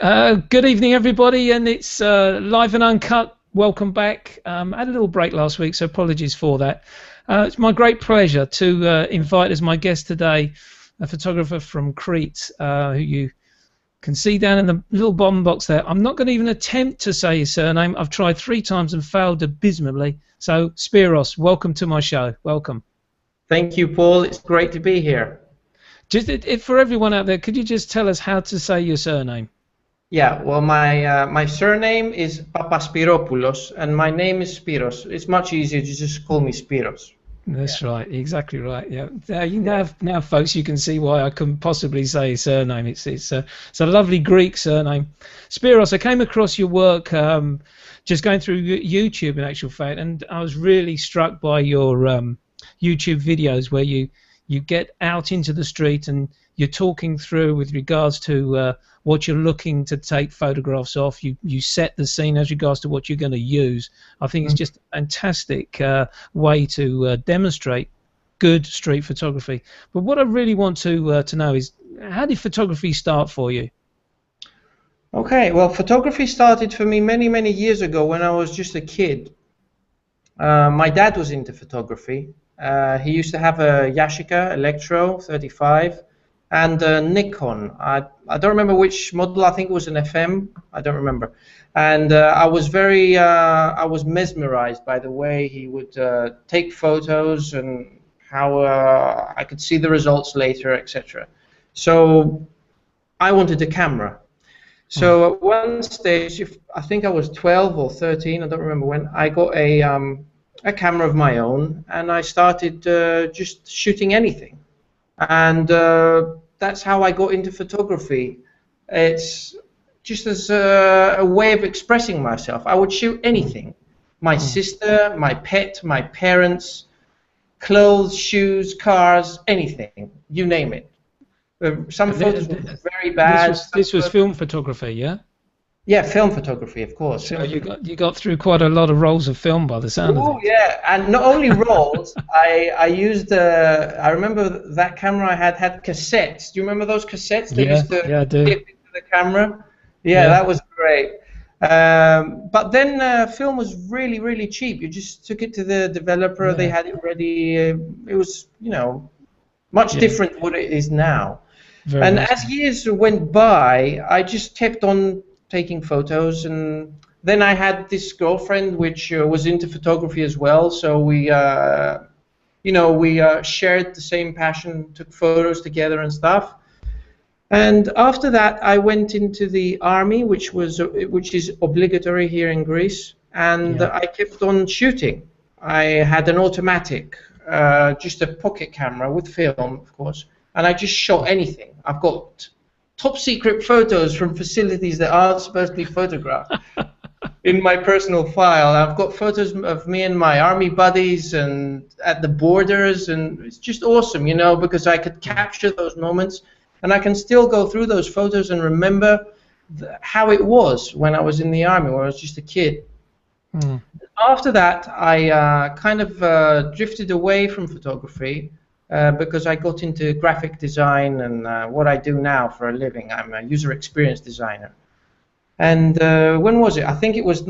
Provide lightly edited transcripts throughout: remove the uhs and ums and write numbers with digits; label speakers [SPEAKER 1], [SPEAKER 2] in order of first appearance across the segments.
[SPEAKER 1] Good evening, everybody, and it's live and uncut. Welcome back. I had a little break last week, so apologies for that. It's my great pleasure to invite as my guest today a photographer from Crete, who you can see down in the little bottom box there. I'm not going to even attempt to say his surname. I've tried 3 times and failed abysmally. So, Spiros, welcome to my show. Welcome.
[SPEAKER 2] Thank you, Paul. It's great to be here.
[SPEAKER 1] Just for everyone out there, could you just tell us how to say your surname?
[SPEAKER 2] Yeah, well, my surname is Papaspiropoulos, and my name is Spiros. It's much easier to just call me Spiros.
[SPEAKER 1] That's right, exactly right. Yeah, now, folks, you can see why I couldn't possibly say his surname. It's a lovely Greek surname. Spiros, I came across your work just going through YouTube, in actual fact, and I was really struck by your YouTube videos where you get out into the street and you're talking through with regards to what you're looking to take photographs of. You set the scene as regards to what you're going to use. I think it's just a fantastic way to demonstrate good street photography. But what I really want to know is, how did photography start for you?
[SPEAKER 2] Okay, well, photography started for me many, many years ago when I was just a kid. My dad was into photography. He used to have a Yashica Electro 35 and a Nikon. I don't remember which model. I think it was an FM. I don't remember. And I was mesmerized by the way he would take photos and how I could see the results later, etc. So I wanted a camera. So at one stage, I think I was 12 or 13, I don't remember when, I got a camera of my own, and I started just shooting anything. And that's how I got into photography. It's just as a way of expressing myself. I would shoot anything. My sister, my pet, my parents, clothes, shoes, cars, anything, you name it. Some photos were very bad.
[SPEAKER 1] This was film photography, yeah?
[SPEAKER 2] Yeah, film photography, of course.
[SPEAKER 1] So you got through quite a lot of rolls of film by the sound of
[SPEAKER 2] Oh
[SPEAKER 1] it.
[SPEAKER 2] yeah, and not only rolls. I used. I remember that camera I had cassettes. Do you remember those cassettes that used to
[SPEAKER 1] I do.
[SPEAKER 2] clip into the camera? Yeah, that was great. But then film was really, really cheap. You just took it to the developer.
[SPEAKER 1] Yeah.
[SPEAKER 2] They had it ready. It was, much different what it is now.
[SPEAKER 1] Very
[SPEAKER 2] And
[SPEAKER 1] nice.
[SPEAKER 2] as years went by, I just kept on taking photos, and then I had this girlfriend which was into photography as well. So we shared the same passion, took photos together and stuff. And after that, I went into the army, which is obligatory here in Greece, and
[SPEAKER 1] Yeah.
[SPEAKER 2] I kept on shooting. I had an automatic, just a pocket camera with film, of course, and I just shot anything. I've got top secret photos from facilities that aren't supposed to be photographed in my personal file. I've got photos of me and my army buddies and at the borders, and it's just awesome, because I could capture those moments, and I can still go through those photos and remember how it was when I was in the army, when I was just a kid. After that, I kind of drifted away from photography because I got into graphic design and what I do now for a living. I'm a user experience designer. And when was it? I think it was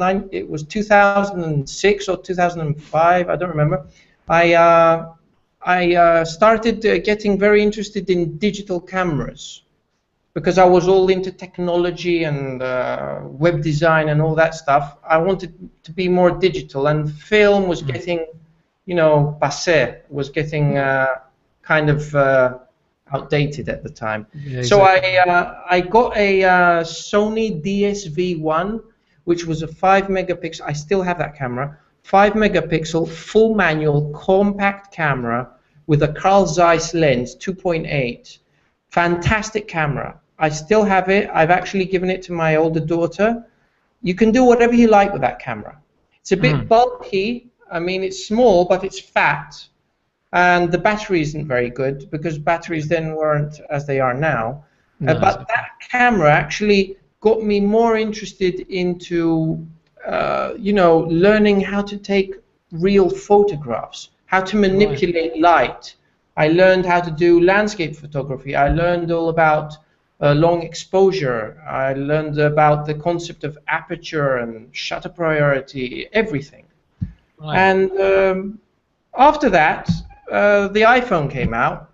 [SPEAKER 2] 2006 or 2005. I don't remember. I started getting very interested in digital cameras because I was all into technology and web design and all that stuff. I wanted to be more digital, and film was getting, passé, was getting kind of outdated at the time.
[SPEAKER 1] Yeah,
[SPEAKER 2] So
[SPEAKER 1] exactly.
[SPEAKER 2] I got a Sony DSV-1, which was a 5 megapixel. I still have that camera. 5 megapixel, full manual, compact camera with a Carl Zeiss lens, 2.8. Fantastic camera. I still have it. I've actually given it to my older daughter. You can do whatever you like with that camera. It's a bit bulky. I mean, it's small, but it's fat. And the battery isn't very good because batteries then weren't as they are now.
[SPEAKER 1] No,
[SPEAKER 2] But that camera actually got me more interested into, learning how to take real photographs, how to manipulate light. I learned how to do landscape photography. I learned all about long exposure. I learned about the concept of aperture and shutter priority, everything.
[SPEAKER 1] Right.
[SPEAKER 2] And after that, the iPhone came out.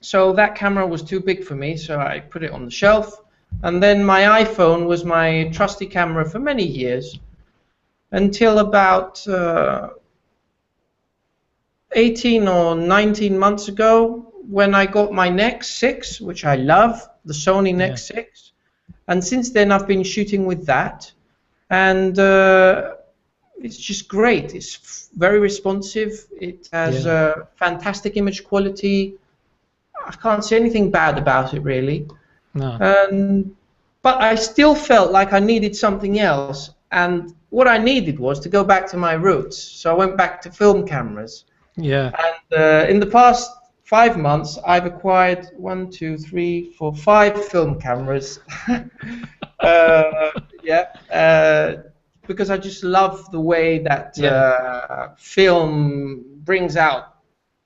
[SPEAKER 2] So that camera was too big for me, so I put it on the shelf. And then my iPhone was my trusty camera for many years, until about 18 or 19 months ago, when I got my Nex 6, which I love, the Sony Nex 6. And since then I've been shooting with that. And it's just great. It's very responsive. It has fantastic image quality. I can't say anything bad about it, really.
[SPEAKER 1] No.
[SPEAKER 2] But I still felt like I needed something else. And what I needed was to go back to my roots. So I went back to film cameras.
[SPEAKER 1] Yeah.
[SPEAKER 2] And in the past 5 months, I've acquired 5 film cameras. Because I just love the way that film brings out,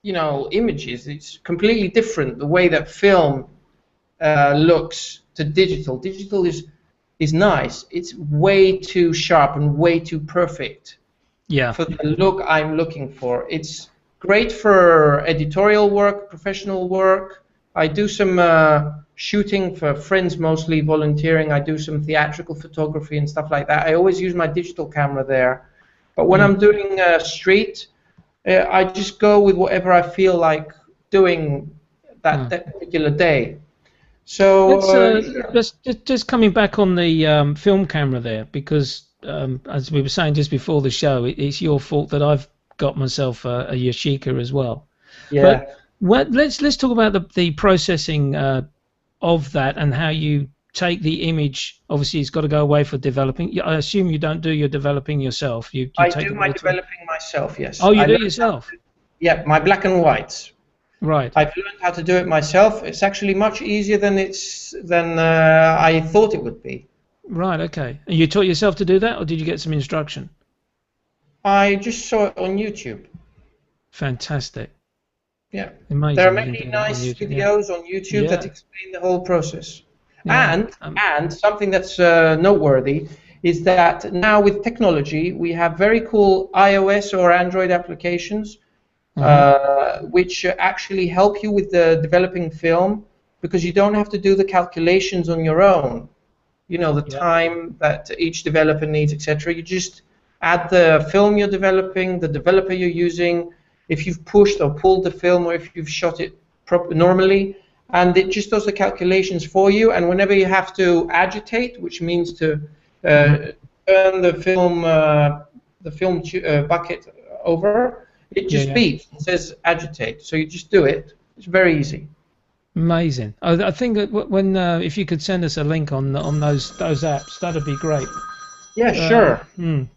[SPEAKER 2] images. It's completely different, the way that film looks to digital. Digital is nice. It's way too sharp and way too perfect for the look I'm looking for. It's great for editorial work, professional work. I do some shooting for friends, mostly volunteering. I do some theatrical photography and stuff like that. I always use my digital camera there. But when I'm doing street, I just go with whatever I feel like doing that particular day. So
[SPEAKER 1] just coming back on the film camera there, because as we were saying just before the show, it's your fault that I've got myself a Yashica as well.
[SPEAKER 2] Yeah.
[SPEAKER 1] But let's talk about the processing of that and how you take the image. Obviously, it's got to go away for developing. I assume you don't do your developing yourself.
[SPEAKER 2] I do my developing myself. Yes.
[SPEAKER 1] Oh, you do it yourself?
[SPEAKER 2] Yeah, my black and whites.
[SPEAKER 1] Right.
[SPEAKER 2] I've learned how to do it myself. It's actually much easier than I thought it would be.
[SPEAKER 1] Right. Okay. And you taught yourself to do that, or did you get some instruction?
[SPEAKER 2] I just saw it on YouTube.
[SPEAKER 1] Fantastic.
[SPEAKER 2] Yeah.
[SPEAKER 1] Amazing.
[SPEAKER 2] There are many nice videos on YouTube that explain the whole process. Yeah. And something that's noteworthy is that now with technology, we have very cool iOS or Android applications which actually help you with the developing film, because you don't have to do the calculations on your own. The time that each developer needs, etc. You just add the film you're developing, the developer you're using, if you've pushed or pulled the film, or if you've shot it normally, and it just does the calculations for you. And whenever you have to agitate, which means to turn the film bucket over, it just beeps and says agitate. So you just do it. It's very easy.
[SPEAKER 1] Amazing. I think that when if you could send us a link on those apps, that'd be great.
[SPEAKER 2] Yeah, sure.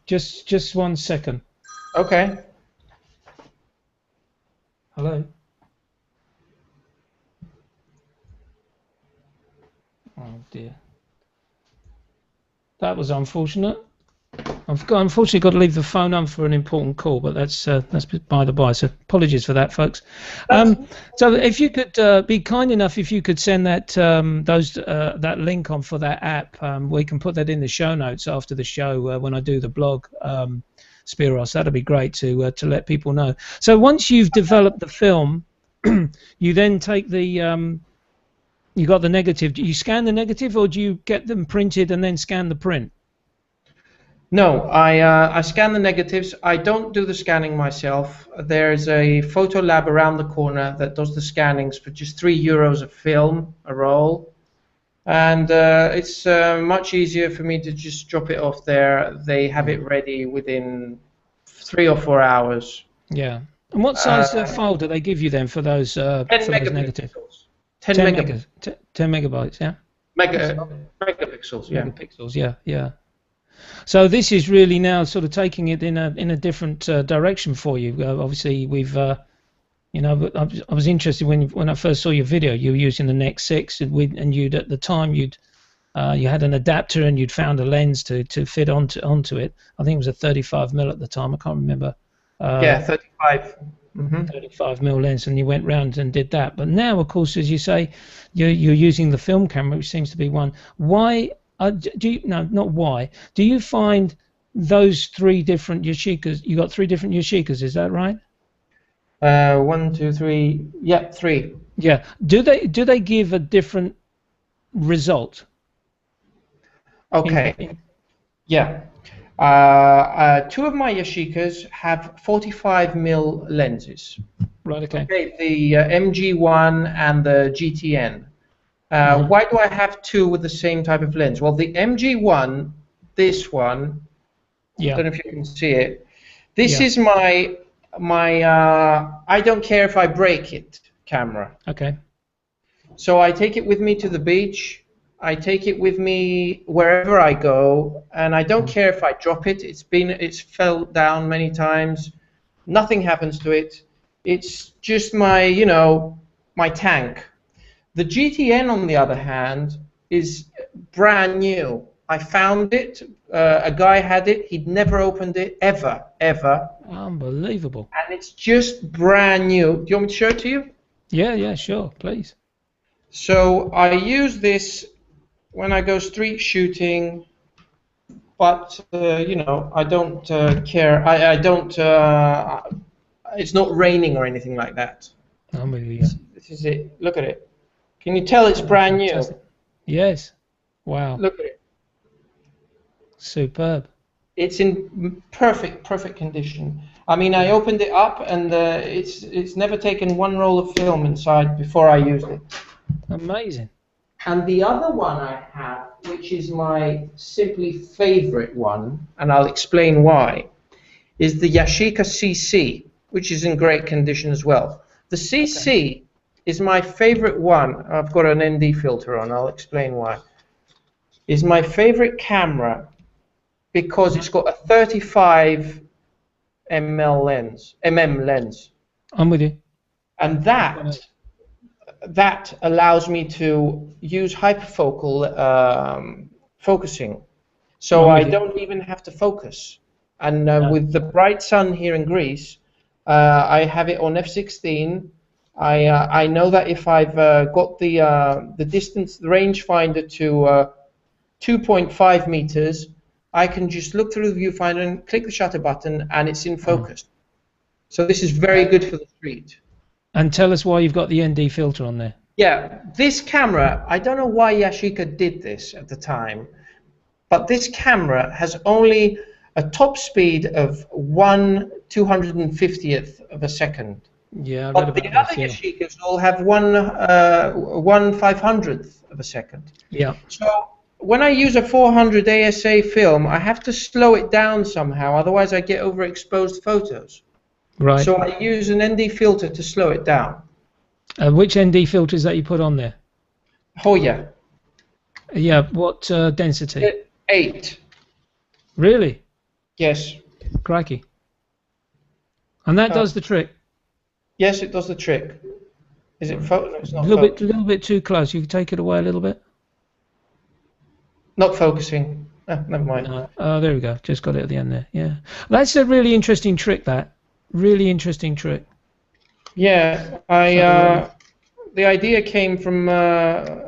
[SPEAKER 1] Just 1 second.
[SPEAKER 2] Okay.
[SPEAKER 1] Hello. Oh dear. That was unfortunate. I've unfortunately got to leave the phone on for an important call, but that's by the by. So apologies for that, folks. So if you could be kind enough, if you could send that that link on for that app, we can put that in the show notes after the show when I do the blog. Spiros, that'd be great to let people know. So once you've developed the film, you then take the you got the negative. Do you scan the negative, or do you get them printed and then scan the print?
[SPEAKER 2] No, I scan the negatives. I don't do the scanning myself. There's a photo lab around the corner that does the scannings for just €3 a film, a roll. And it's much easier for me to just drop it off there. They have it ready within 3 or 4 hours.
[SPEAKER 1] Yeah. And what size file do they give you then for those,
[SPEAKER 2] 10 megapixels.
[SPEAKER 1] 10 megabytes. 10 megabytes, yeah?
[SPEAKER 2] Megapixels, yeah.
[SPEAKER 1] Megapixels, yeah. So this is really now sort of taking it in a different direction for you. Obviously, we've, I was interested when I first saw your video. You were using the Nex 6, and you'd at the time you had an adapter and you'd found a lens to fit onto it. I think it was a 35mm at the time. I can't remember.
[SPEAKER 2] Yeah, 35. Hmm.
[SPEAKER 1] 35mm lens, and you went round and did that. But now, of course, as you say, you're using the film camera, which seems to be one. Why do you, no, not why? Do you find those three different Yashicas? You got three different Yashicas, is that right?
[SPEAKER 2] 1, 2, 3. Yeah, 3.
[SPEAKER 1] Yeah. Do they give a different result?
[SPEAKER 2] Okay. Yeah. Two of my Yashicas have 45mm lenses.
[SPEAKER 1] Right. Okay.
[SPEAKER 2] Okay, the MG1 and the GTN. Why do I have two with the same type of lens? Well, the MG1, this one, I
[SPEAKER 1] Yeah.
[SPEAKER 2] don't know if you can see it. This
[SPEAKER 1] Yeah.
[SPEAKER 2] is my I don't care if I break it camera.
[SPEAKER 1] Okay.
[SPEAKER 2] So I take it with me to the beach. I take it with me wherever I go, and I don't care if I drop it. It's fell down many times. Nothing happens to it. It's just my, my tank. The GTN, on the other hand, is brand new. I found it. A guy had it. He'd never opened it ever, ever.
[SPEAKER 1] Unbelievable.
[SPEAKER 2] And it's just brand new. Do you want me to show it to you?
[SPEAKER 1] Yeah. Yeah. Sure. Please.
[SPEAKER 2] So I use this when I go street shooting, but I don't care. I don't. It's not raining or anything like that.
[SPEAKER 1] I'm with you.
[SPEAKER 2] This is it. Look at it. Can you tell it's brand new?
[SPEAKER 1] Fantastic. Yes. Wow.
[SPEAKER 2] Look at it.
[SPEAKER 1] Superb.
[SPEAKER 2] It's in perfect condition. I mean, I opened it up, and it's never taken one roll of film inside before I used it.
[SPEAKER 1] Amazing.
[SPEAKER 2] And the other one I have, which is my simply favorite one, and I'll explain why, is the Yashica CC, which is in great condition as well. The CC is my favorite one. I've got an ND filter on. I'll explain why. Is my favorite camera because it's got a 35 mm lens.
[SPEAKER 1] I'm with you.
[SPEAKER 2] And that allows me to use hyperfocal focusing. So I don't even have to focus. And with the bright sun here in Greece, I have it on f/16. I know that if I've got the distance, the rangefinder to 2.5 meters, I can just look through the viewfinder and click the shutter button, and it's in focus. So this is very good for the street.
[SPEAKER 1] And tell us why you've got the ND filter on there.
[SPEAKER 2] Yeah, this camera, I don't know why Yashica did this at the time, but this camera has only a top speed of 1/250th of a second.
[SPEAKER 1] Yeah, I read
[SPEAKER 2] But
[SPEAKER 1] about
[SPEAKER 2] the
[SPEAKER 1] this,
[SPEAKER 2] other
[SPEAKER 1] yeah.
[SPEAKER 2] Yashicas all have 1/500th of a second.
[SPEAKER 1] Yeah.
[SPEAKER 2] So when I use a 400 ASA film, I have to slow it down somehow, otherwise I get overexposed photos.
[SPEAKER 1] Right.
[SPEAKER 2] So I use an ND filter to slow it down.
[SPEAKER 1] Which ND filters that you put on there?
[SPEAKER 2] Hoya.
[SPEAKER 1] Yeah. What density?
[SPEAKER 2] 8.
[SPEAKER 1] Really?
[SPEAKER 2] Yes.
[SPEAKER 1] Crikey. And that does the trick.
[SPEAKER 2] Yes, it does the trick. Is it focus? No, it's not.
[SPEAKER 1] A little bit too close. You can take it away a little bit.
[SPEAKER 2] Not focusing. Never mind.
[SPEAKER 1] Oh, there we go. Just got it at the end there. Yeah. That's a really interesting trick. That really interesting trick.
[SPEAKER 2] Yeah, the idea came from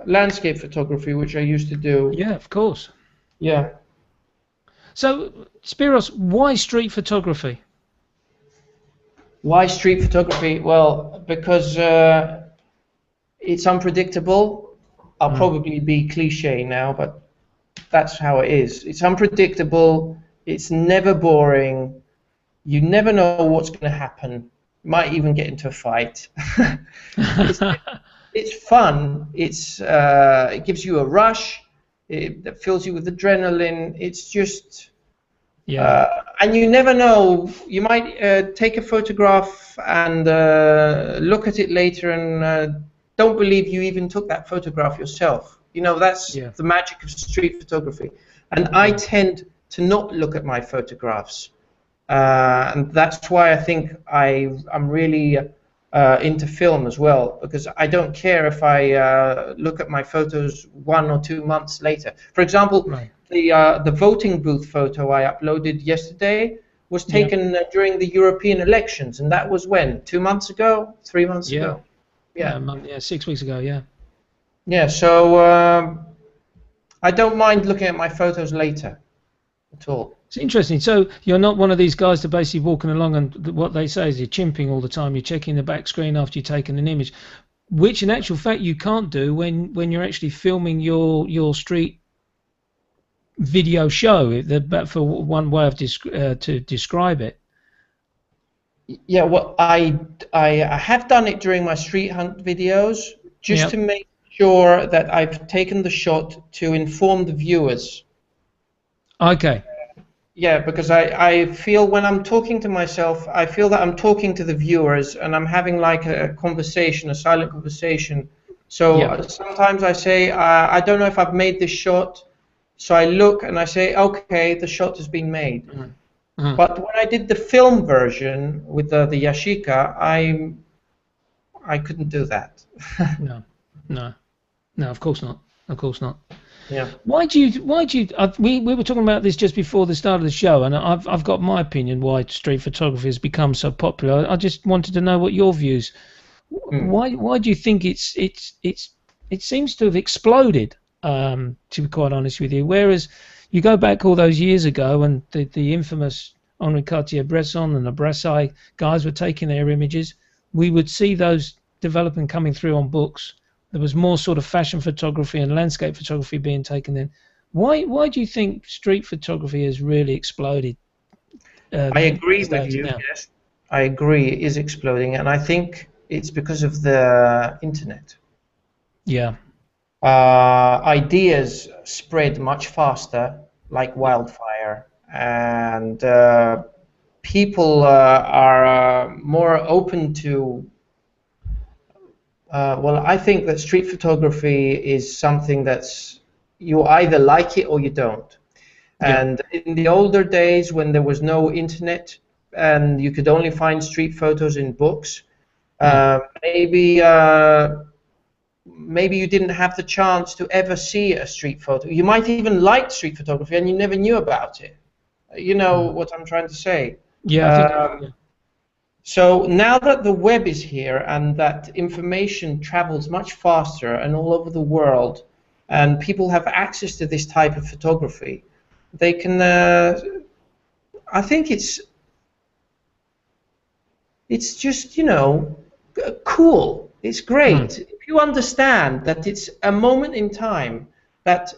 [SPEAKER 2] landscape photography, which I used to do.
[SPEAKER 1] Yeah, of course.
[SPEAKER 2] Yeah.
[SPEAKER 1] So, Spiros, why street photography?
[SPEAKER 2] Why street photography? Well, because it's unpredictable. I'll probably be cliche now, but that's how it is. It's unpredictable. It's never boring. You never know what's going to happen. Might even get into a fight. It's fun. It gives you a rush. It fills you with adrenaline. It's just, and you never know. You might take a photograph and look at it later and don't believe you even took that photograph yourself. That's the magic of street photography. And I tend to not look at my photographs. And that's why I think I'm really into film as well, because I don't care if I look at my photos 1 or 2 months later. For example, the voting booth photo I uploaded yesterday was taken during the European elections, and that was when? 2 months ago? 3 months
[SPEAKER 1] Yeah.
[SPEAKER 2] ago? Yeah.
[SPEAKER 1] Yeah, 6 weeks ago. Yeah.
[SPEAKER 2] Yeah. So I don't mind looking at my photos later at all.
[SPEAKER 1] It's interesting. So you're not one of these guys that basically walking along and what they say is you're chimping all the time. You're checking the back screen after you've taken an image, which in actual fact you can't do when you're actually filming your street video show. But for one way of to describe it.
[SPEAKER 2] Yeah, well, I have done it during my street hunt videos, just to make sure that I've taken the shot to inform the viewers.
[SPEAKER 1] Okay.
[SPEAKER 2] Yeah, because I feel when I'm talking to myself, I feel that I'm talking to the viewers and I'm having like a conversation, a silent conversation. So sometimes I say, I don't know if I've made this shot. So I look and I say, okay, the shot has been made. Mm-hmm. But when I did the film version with the Yashica, I couldn't do that.
[SPEAKER 1] No, of course not. Of course not.
[SPEAKER 2] Yeah.
[SPEAKER 1] Why do you? We were talking about this just before the start of the show, and I've got my opinion why street photography has become so popular. I just wanted to know what your views. Why do you think it seems to have exploded? To be quite honest with you, whereas you go back all those years ago, and the infamous Henri Cartier-Bresson and the Brassai guys were taking their images, we would see those developing coming through on books. There was more sort of fashion photography and landscape photography being taken in. Why do you think street photography has really exploded?
[SPEAKER 2] I agree with you. Now? Yes, I agree. It is exploding, and I think it's because of the internet.
[SPEAKER 1] Yeah.
[SPEAKER 2] Ideas spread much faster, like wildfire, and people are more open to. Well, I think that street photography is something that's you either like it or you don't. And in the older days, when there was no internet and you could only find street photos in books, maybe you didn't have the chance to ever see a street photo. You might even like street photography and you never knew about it. You know what I'm trying to say?
[SPEAKER 1] Yeah, I think,
[SPEAKER 2] So now that the web is here and that information travels much faster and all over the world, and people have access to this type of photography, they can. I think it's just cool. It's great if you understand that it's a moment in time that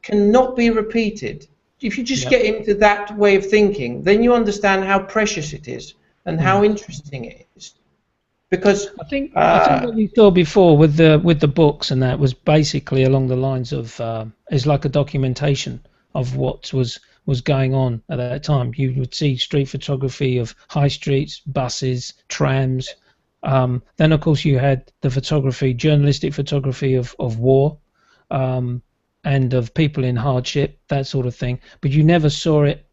[SPEAKER 2] cannot be repeated. If you just get into that way of thinking, then you understand how precious it is. And how interesting it is, because
[SPEAKER 1] I think what you saw before with the books and that was basically along the lines of is like a documentation of what was going on at that time. You would see street photography of high streets, buses, trams. Then of course you had the photography, journalistic photography of war, and of people in hardship, that sort of thing. But you never saw it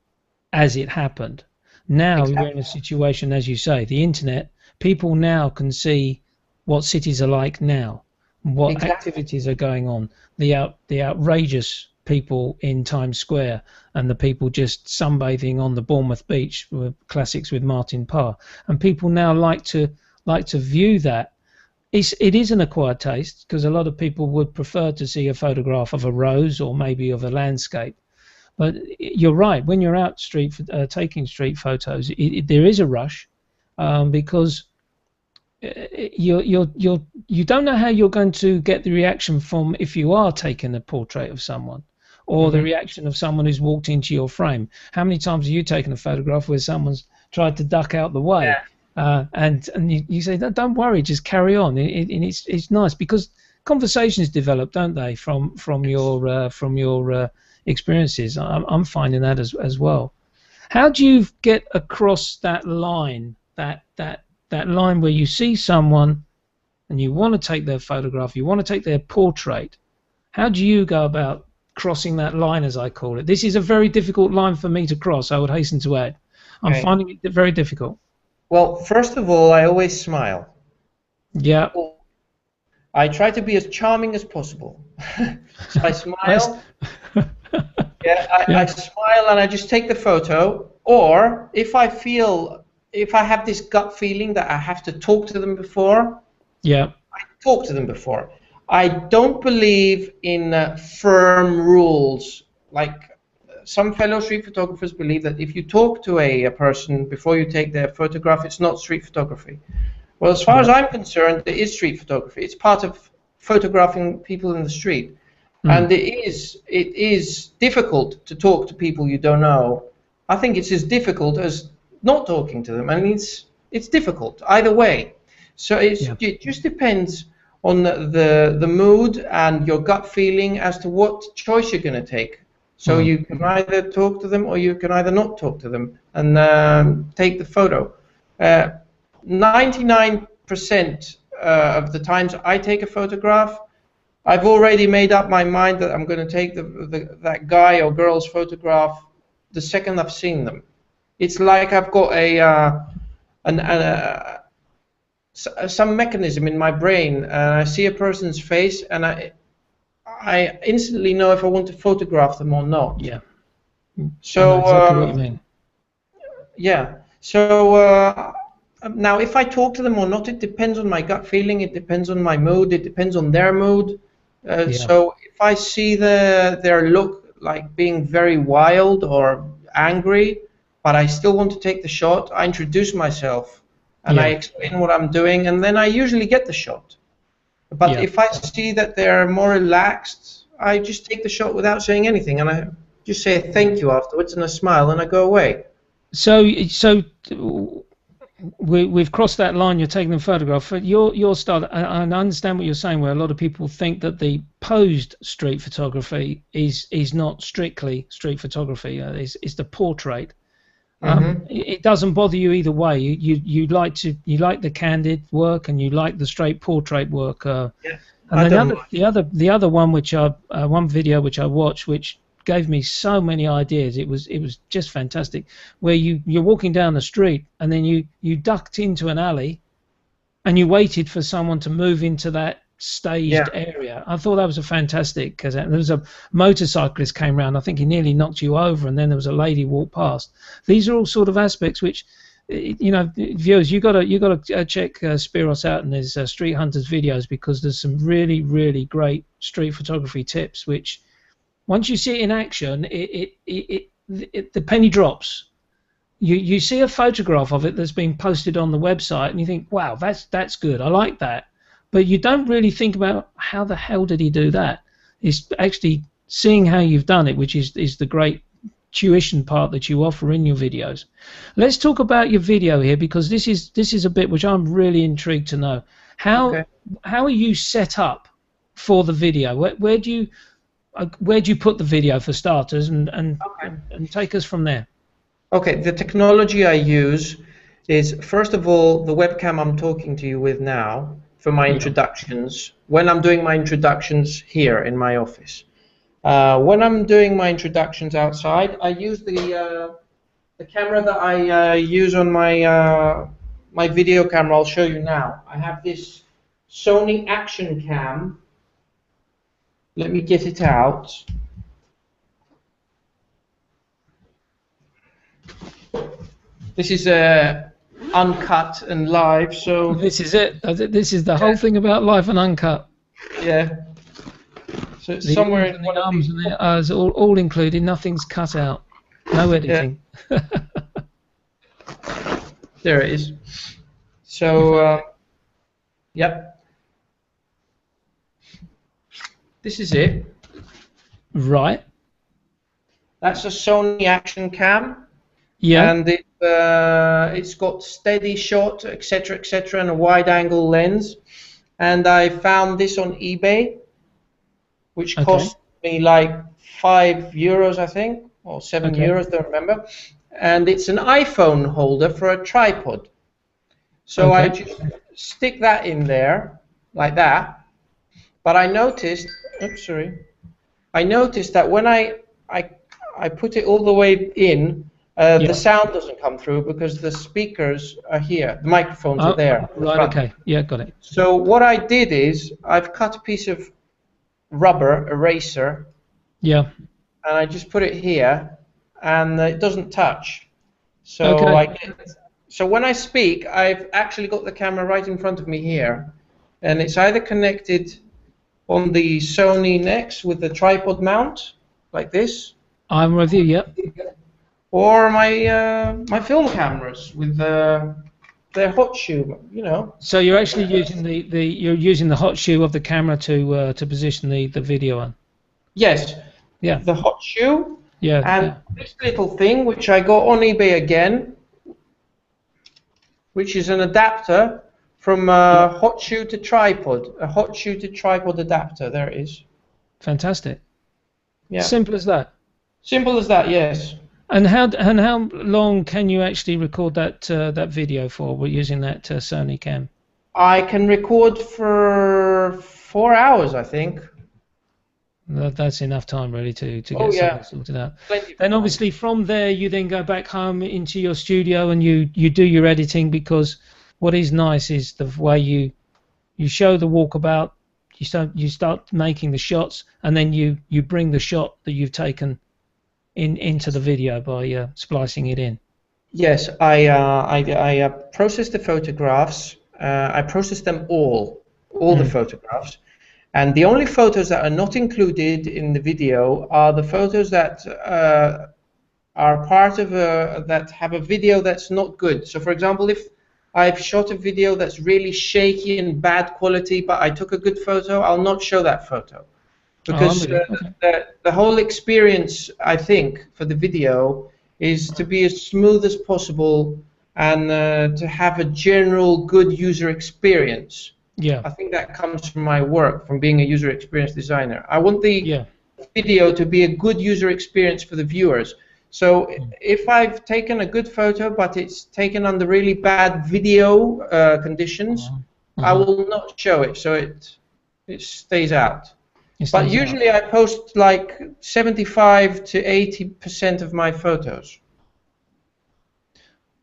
[SPEAKER 1] as it happened. Now we're in a situation, as you say, the internet, people now can see what cities are like now, what activities are going on, the outrageous people in Times Square and the people just sunbathing on the Bournemouth beach, with classics with Martin Parr. And people now like to view that. It is an acquired taste, because a lot of people would prefer to see a photograph of a rose or maybe of a landscape. But you're right. When you're out taking street photos, there is a rush, because you don't know how you're going to get the reaction from if you are taking a portrait of someone, or the reaction of someone who's walked into your frame. How many times have you taken a photograph where someone's tried to duck out the way, and you say, don't worry, just carry on. And it's nice because conversations develop, don't they, from your experiences. I'm finding that as well. How do you get across that line, that line where you see someone and you want to take their photograph, you want to take their portrait? How do you go about crossing that line, as I call it? This is a very difficult line for me to cross, I would hasten to add. I'm finding it very difficult.
[SPEAKER 2] Well, first of all, I always smile.
[SPEAKER 1] Yeah.
[SPEAKER 2] I try to be as charming as possible. So I smile. Yeah, I smile and I just take the photo. Or if I have this gut feeling that I have to talk to them before,
[SPEAKER 1] Yeah.
[SPEAKER 2] I talk to them before. I don't believe in firm rules. Like some fellow street photographers believe that if you talk to a person before you take their photograph, it's not street photography. Well, as far as I'm concerned, it is street photography. It's part of photographing people in the street. And it is difficult to talk to people you don't know. I think it's as difficult as not talking to them. I mean, it's difficult either way. So it just depends on the mood and your gut feeling as to what choice you're going to take. So you can either talk to them or you can either not talk to them and take the photo. 99% of the times I take a photograph, I've already made up my mind that I'm going to take that guy or girl's photograph the second I've seen them. It's like I've got some mechanism in my brain, and I see a person's face, and I instantly know if I want to photograph them or not.
[SPEAKER 1] Yeah.
[SPEAKER 2] So
[SPEAKER 1] exactly what you mean.
[SPEAKER 2] Yeah. So now, if I talk to them or not, it depends on my gut feeling. It depends on my mood. It depends on their mood. So if I see their look like being very wild or angry, but I still want to take the shot, I introduce myself and I explain what I'm doing, and then I usually get the shot. But if I see that they're more relaxed, I just take the shot without saying anything, and I just say thank you afterwards, and I smile, and I go away.
[SPEAKER 1] So we've crossed that line. You're taking the photograph. Your style, I understand what you're saying, where a lot of people think that the posed street photography is not strictly street photography. It's the portrait. It doesn't bother you either way. You like the candid work and you like the straight portrait work. And the other one one video which I watched, which gave me so many ideas. It was just fantastic. Where you're walking down the street and then you ducked into an alley, and you waited for someone to move into that staged area. I thought that was a fantastic, because there was a motorcyclist came round. I think he nearly knocked you over, and then there was a lady walked past. These are all sort of aspects which, viewers, you got to check Spiros out and his Street Hunters videos, because there's some really great street photography tips which, once you see it in action, the penny drops. You see a photograph of it that's been posted on the website, and you think, wow, that's good. I like that. But you don't really think about how the hell did he do that. It's actually seeing how you've done it, which is the great tuition part that you offer in your videos. Let's talk about your video here, because this is a bit which I'm really intrigued to know. How are you set up for the video? Where do you put the video, for starters, and take us from there?
[SPEAKER 2] Okay, the technology I use is, first of all, the webcam I'm talking to you with now for my introductions, when I'm doing my introductions here in my office. When I'm doing my introductions outside, I use the camera that I use on my video camera. I'll show you now. I have this Sony Action Cam. Let me get it out. This is uncut and live, so
[SPEAKER 1] this is it. This is the whole thing about live and uncut.
[SPEAKER 2] Yeah. So it's somewhere in
[SPEAKER 1] the arms and the eyes, all included. Nothing's cut out. No editing.
[SPEAKER 2] Yeah. There it is. So yep. This is it.
[SPEAKER 1] Right.
[SPEAKER 2] That's a Sony Action Cam.
[SPEAKER 1] Yeah.
[SPEAKER 2] And it's got steady shot, etc., and a wide-angle lens. And I found this on eBay, which cost me like €5, I think, or €7, don't remember. And it's an iPhone holder for a tripod. So I just stick that in there, like that. But I noticed, I noticed that when I put it all the way in, the sound doesn't come through because the speakers are here. The microphones are there.
[SPEAKER 1] Right, okay. Yeah, got it.
[SPEAKER 2] So what I did is I've cut a piece of rubber eraser.
[SPEAKER 1] Yeah.
[SPEAKER 2] and I just put it here, and it doesn't touch. So
[SPEAKER 1] Okay.
[SPEAKER 2] so when I speak, I've actually got the camera right in front of me here, and it's either connected on the Sony Nex with the tripod mount, like this,
[SPEAKER 1] I'm with you. Yep.
[SPEAKER 2] or my film cameras with their hot shoe, you know.
[SPEAKER 1] So you're actually using the hot shoe of the camera to position the video on.
[SPEAKER 2] Yes,
[SPEAKER 1] Yeah.
[SPEAKER 2] the hot shoe,
[SPEAKER 1] Yeah.
[SPEAKER 2] and
[SPEAKER 1] Yeah.
[SPEAKER 2] this little thing, which I got on eBay again, which is an adapter from hot shoe to tripod, a hot shoe to tripod adapter. There it is.
[SPEAKER 1] Fantastic.
[SPEAKER 2] Yeah.
[SPEAKER 1] Simple as that.
[SPEAKER 2] Simple as that. Yes.
[SPEAKER 1] And how long can you actually record that video for? We're using that Sony cam.
[SPEAKER 2] I can record for 4 hours, I think.
[SPEAKER 1] That's enough time really to get something sorted out. Then obviously from there you then go back home into your studio and you do your editing, because what is nice is the way you show the walkabout, you start making the shots, and then you bring the shot that you've taken into the video by splicing it in.
[SPEAKER 2] Yes, I processed the photographs. I processed them all the photographs. And the only photos that are not included in the video are the photos that are part of that have a video that's not good. So, for example, if I've shot a video that's really shaky and bad quality, but I took a good photo, I'll not show that photo. Because the whole experience, I think, for the video is to be as smooth as possible and to have a general good user experience.
[SPEAKER 1] Yeah.
[SPEAKER 2] I think that comes from my work, from being a user experience designer. I want the video to be a good user experience for the viewers. So if I've taken a good photo, but it's taken under really bad video conditions, I will not show it, so it stays out. But usually I post like 75 to 80% of my photos.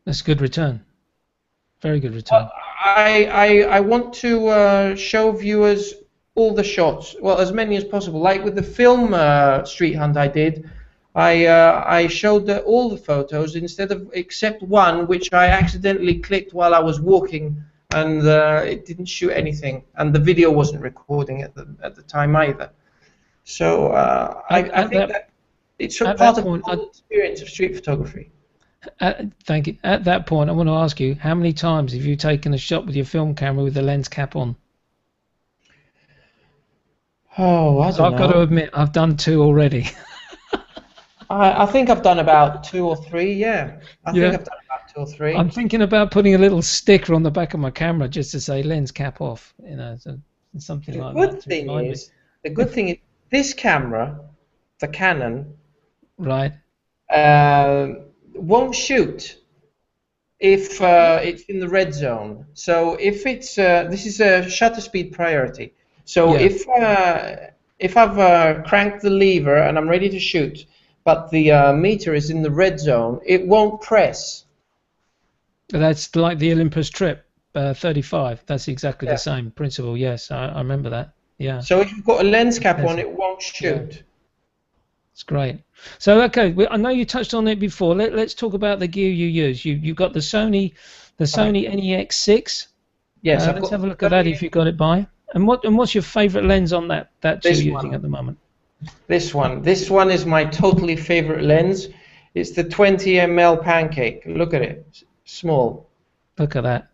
[SPEAKER 1] That's a good return. Very good return.
[SPEAKER 2] I want to show viewers all the shots, well, as many as possible. Like with the film Street Hunt I did, I showed all the photos except one which I accidentally clicked while I was walking, and it didn't shoot anything, and the video wasn't recording at the time either. So I think that it's a part of the whole experience of street photography.
[SPEAKER 1] Thank you. At that point, I want to ask you, how many times have you taken a shot with your film camera with the lens cap on?
[SPEAKER 2] Oh, I don't know.
[SPEAKER 1] I've got to admit, I've done 2 already.
[SPEAKER 2] I think I've done about 2 or 3. Yeah, I think I've done about 2 or 3.
[SPEAKER 1] I'm thinking about putting a little sticker on the back of my camera just to say lens cap off. You know, so something like that.
[SPEAKER 2] The good thing is this camera, the Canon,
[SPEAKER 1] right,
[SPEAKER 2] won't shoot if it's in the red zone. So if it's this is a shutter speed priority. So if I've cranked the lever and I'm ready to shoot, but the meter is in the red zone, it won't press.
[SPEAKER 1] That's like the Olympus Trip 35. That's exactly the same principle. Yes, I remember that. Yeah.
[SPEAKER 2] So if you've got a lens cap on, it won't shoot.
[SPEAKER 1] It's great. So okay, I know you touched on it before. Let's talk about the gear you use. You've got the Sony NEX6.
[SPEAKER 2] Yes.
[SPEAKER 1] Let's have a look at that if you got it by. And what's your favourite lens on that you're using at the moment?
[SPEAKER 2] This one. This one is my totally favourite lens. It's the 20 ml Pancake. Look at it. Small.
[SPEAKER 1] Look at that.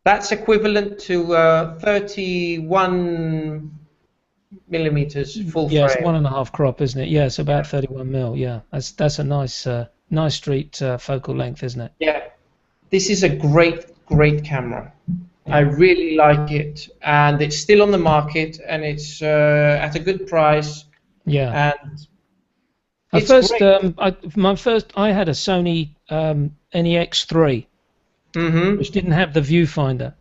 [SPEAKER 2] That's equivalent to 31 millimeters full frame.
[SPEAKER 1] Yes, 1.5 crop, isn't it? Yeah, it's about 31 mil. Yeah, that's a nice street focal length, isn't it?
[SPEAKER 2] Yeah, this is a great camera. Yeah. I really like it, and it's still on the market, and it's at a good price.
[SPEAKER 1] Yeah.
[SPEAKER 2] And
[SPEAKER 1] I had a Sony NEX3, which didn't have the viewfinder,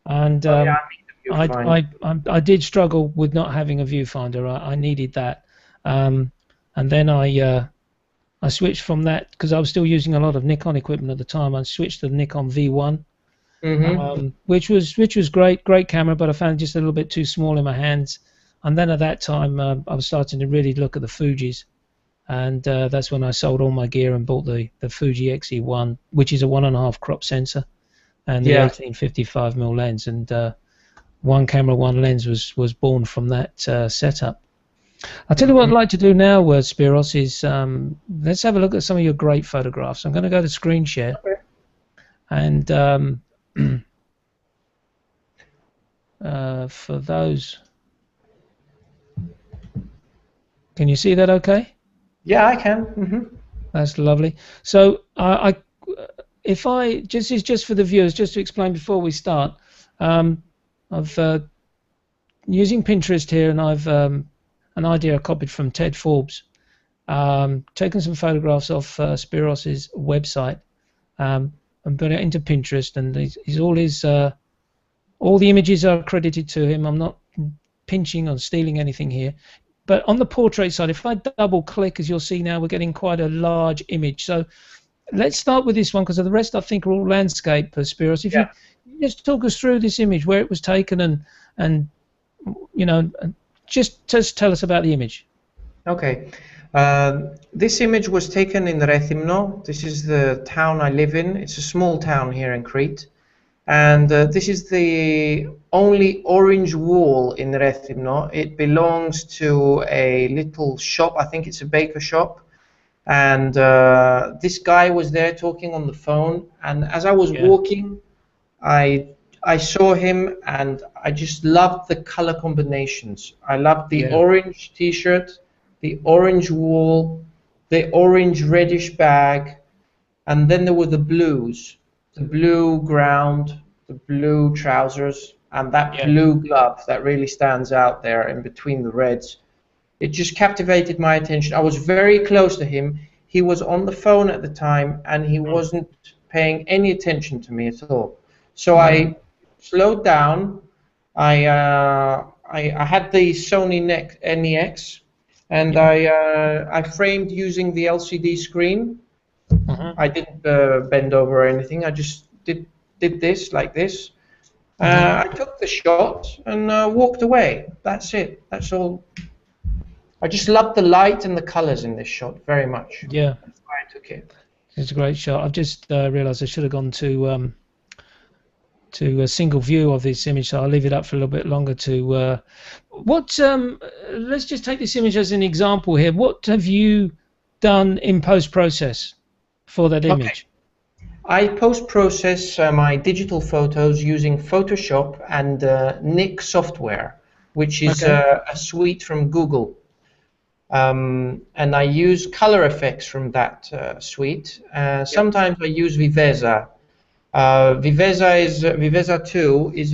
[SPEAKER 1] and I did struggle with not having a viewfinder. I needed that, and then I switched from that because I was still using a lot of Nikon equipment at the time. I switched to the Nikon V1, which was great camera, but I found it just a little bit too small in my hands. And then at that time, I was starting to really look at the Fujis, and that's when I sold all my gear and bought the Fuji Xe1, which is a 1.5 crop sensor, and the
[SPEAKER 2] Yeah.
[SPEAKER 1] 18-55mm lens, and one camera, one lens was born from that setup. I'll tell you what I'd like to do now, Spiros, is let's have a look at some of your great photographs. I'm going to go to screen share,
[SPEAKER 2] Okay.
[SPEAKER 1] and for those, can you see that okay?
[SPEAKER 2] Yeah, I can.
[SPEAKER 1] That's lovely. So if I just for the viewers, just to explain before we start, I've using Pinterest here, and I've an idea I copied from Ted Forbes. Taken some photographs off Spiros's website and put it into Pinterest, and all the images are credited to him. I'm not pinching or stealing anything here. But on the portrait side, if I double click, as you'll see now, we're getting quite a large image. So let's start with this one, because the rest I think are all landscape, Spiros. If you just talk us through this image, where it was taken, and you know, just tell us about the image.
[SPEAKER 2] Okay. This image was taken in Rethymno. This is the town I live in. It's a small town here in Crete. And this is the only orange wall in Rethymno. It belongs to a little shop. I think it's a baker shop. And this guy was there talking on the phone. And as I was walking, I saw him, and I just loved the color combinations. I loved the orange t-shirt, the orange wall, the orange reddish bag, and then there were the blues, the blue ground, the blue trousers, and that blue glove that really stands out there in between the reds. It just captivated my attention. I was very close to him. He was on the phone at the time, and he wasn't paying any attention to me at all. So I slowed down. I had the Sony NEX, and I framed using the LCD screen. I didn't bend over or anything. I just did this like this. I took the shot and walked away. That's it. That's all. I just loved the light and the colors in this shot very much.
[SPEAKER 1] Yeah.
[SPEAKER 2] That's why I took it.
[SPEAKER 1] It's a great shot. I've just realised I should have gone to a single view of this image, so I'll leave it up for a little bit longer to let's just take this image as an example here. What have you done in post-process for that image?
[SPEAKER 2] I post-process my digital photos using Photoshop and Nik software, which is a suite from Google. And I use color effects from that suite. Sometimes I use Viveza. Viveza 2 is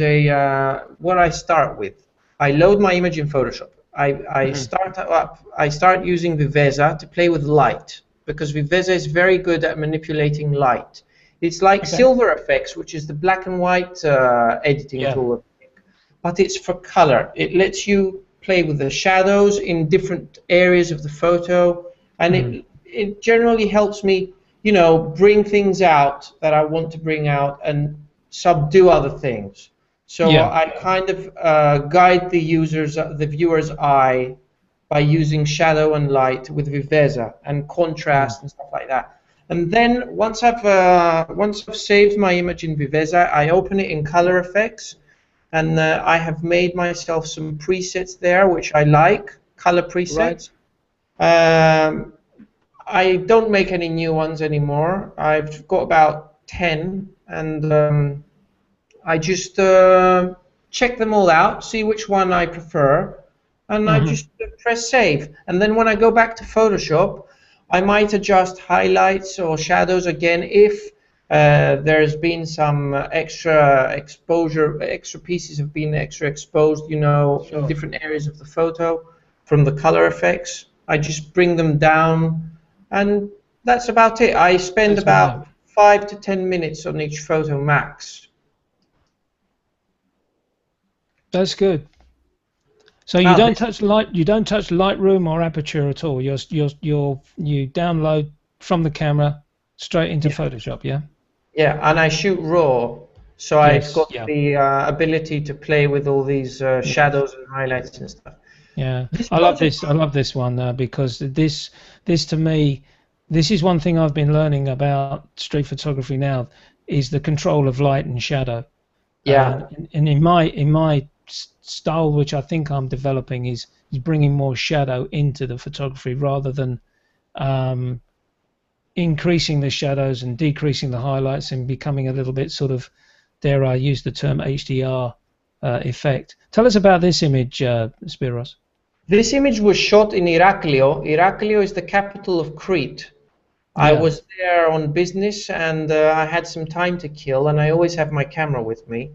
[SPEAKER 2] what I start with. I load my image in Photoshop. I start using Viveza to play with light, because Viveza is very good at manipulating light. It's like Silver Effects, which is the black and white editing tool, but it's for color. It lets you play with the shadows in different areas of the photo, and it generally helps me, you know, bring things out that I want to bring out and subdue other things. So I kind of guide the viewer's eye by using shadow and light with Viveza and contrast and stuff like that. And then once I've saved my image in Viveza, I open it in Color Effects, and I have made myself some presets there, which I like, color presets. I don't make any new ones anymore. I've got about 10, and I just check them all out, see which one I prefer, and I just press save. And then when I go back to Photoshop, I might adjust highlights or shadows again if there's been some extra exposure, extra pieces have been extra exposed, you know, in different areas of the photo from the color effects. I just bring them down, and that's about it. I spend about 5 to 10 minutes on each photo max.
[SPEAKER 1] That's good. So you don't touch Lightroom or Aperture at all. You download from the camera straight into Photoshop, yeah?
[SPEAKER 2] Yeah, and I shoot RAW, so I've got the ability to play with all these shadows and highlights and stuff.
[SPEAKER 1] Yeah,
[SPEAKER 2] This
[SPEAKER 1] I love
[SPEAKER 2] concept,
[SPEAKER 1] this. I love this one because this to me, this is one thing I've been learning about street photography now is the control of light and shadow.
[SPEAKER 2] yeah,
[SPEAKER 1] And in my style, which I think I'm developing, is bringing more shadow into the photography rather than um, increasing the shadows and decreasing the highlights and becoming a little bit sort of, dare I use the term HDR effect. Tell us about this image, Spiros.
[SPEAKER 2] this image was shot in Iraklio. Iraklio is the capital of Crete. I
[SPEAKER 1] Yeah.
[SPEAKER 2] was there on business and I had some time to kill, and I always have my camera with me.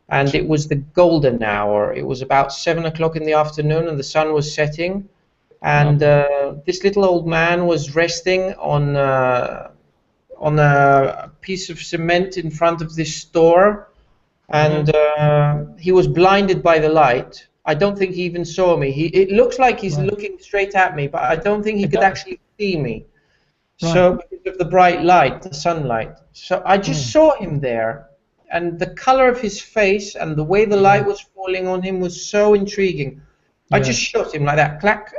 [SPEAKER 2] And it was the golden hour. It was about 7 o'clock in the afternoon, and the sun was setting. And
[SPEAKER 1] Lovely.
[SPEAKER 2] this little old man was resting on a piece of cement in front of this store,
[SPEAKER 1] Hmm.
[SPEAKER 2] and he was blinded by the light. I don't think he even saw me. It looks like he's
[SPEAKER 1] Right.
[SPEAKER 2] looking straight at me, but I don't think he
[SPEAKER 1] It
[SPEAKER 2] could
[SPEAKER 1] does.
[SPEAKER 2] actually see me.
[SPEAKER 1] Right.
[SPEAKER 2] So because of the bright light, the sunlight. So I just
[SPEAKER 1] Mm.
[SPEAKER 2] saw him there, and the color of his face and the way the
[SPEAKER 1] Yeah.
[SPEAKER 2] light was falling on him was so intriguing. I
[SPEAKER 1] Yeah.
[SPEAKER 2] just shot him like that, clack,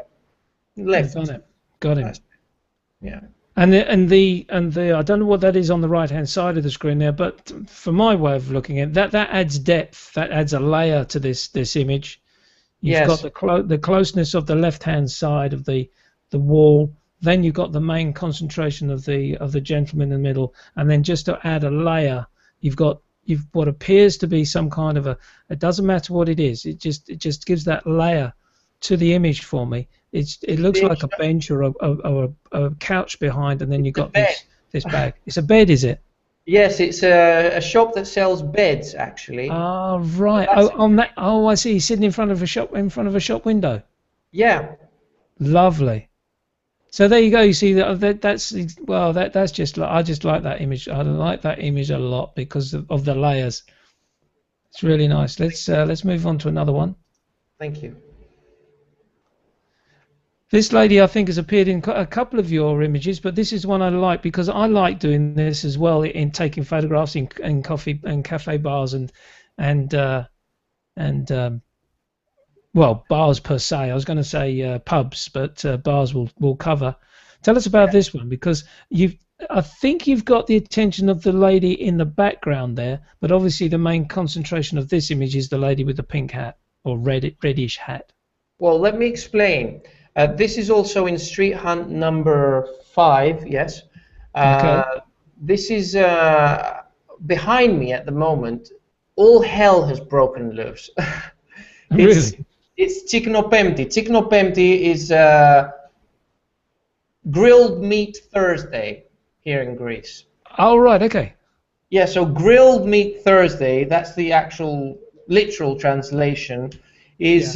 [SPEAKER 1] You've done
[SPEAKER 2] left.
[SPEAKER 1] it. Got him.
[SPEAKER 2] That's- Yeah.
[SPEAKER 1] And the I don't know what that is on the right hand side of the screen there, but for my way of looking at that, that adds depth. That adds a layer to this image. You've got
[SPEAKER 2] Yes.
[SPEAKER 1] the closeness of the left hand side of the wall. Then you've got the main concentration of the gentleman in the middle, and then just to add a layer, you've what appears to be some kind of a. It doesn't matter what it is. It just gives that layer to the image for me. It looks like a bench or a couch behind, and then you've
[SPEAKER 2] The
[SPEAKER 1] got
[SPEAKER 2] bed.
[SPEAKER 1] this bag. It's a bed, is it?
[SPEAKER 2] Yes, it's a shop that sells beds, actually.
[SPEAKER 1] Ah,
[SPEAKER 2] So
[SPEAKER 1] right.
[SPEAKER 2] that's
[SPEAKER 1] Oh, on that. Oh, I see. He's sitting in front of a shop window.
[SPEAKER 2] yeah.
[SPEAKER 1] Lovely. So there you go. You see that's well that's just I just like that image. I like that image a lot because of the layers. It's really nice. Let's move on to another one.
[SPEAKER 2] Thank you.
[SPEAKER 1] This lady I think has appeared in a couple of your images, but this is one I like because I like doing this as well in taking photographs in coffee and cafe bars and and well, bars per se. I was going to say pubs, but bars will cover. Tell us about this one because I think you've got the attention of the lady in the background there, but obviously the main concentration of this image is the lady with the pink hat or reddish hat.
[SPEAKER 2] Well, let me explain. This is also in Street Hunt number 5, yes.
[SPEAKER 1] Okay.
[SPEAKER 2] This is behind me at the moment. All hell has broken loose. It's
[SPEAKER 1] Really?
[SPEAKER 2] it's Chiknopemti. Chiknopemti is Grilled Meat Thursday here in Greece.
[SPEAKER 1] Oh, right. Okay.
[SPEAKER 2] Yeah, so Grilled Meat Thursday, that's the actual literal translation, is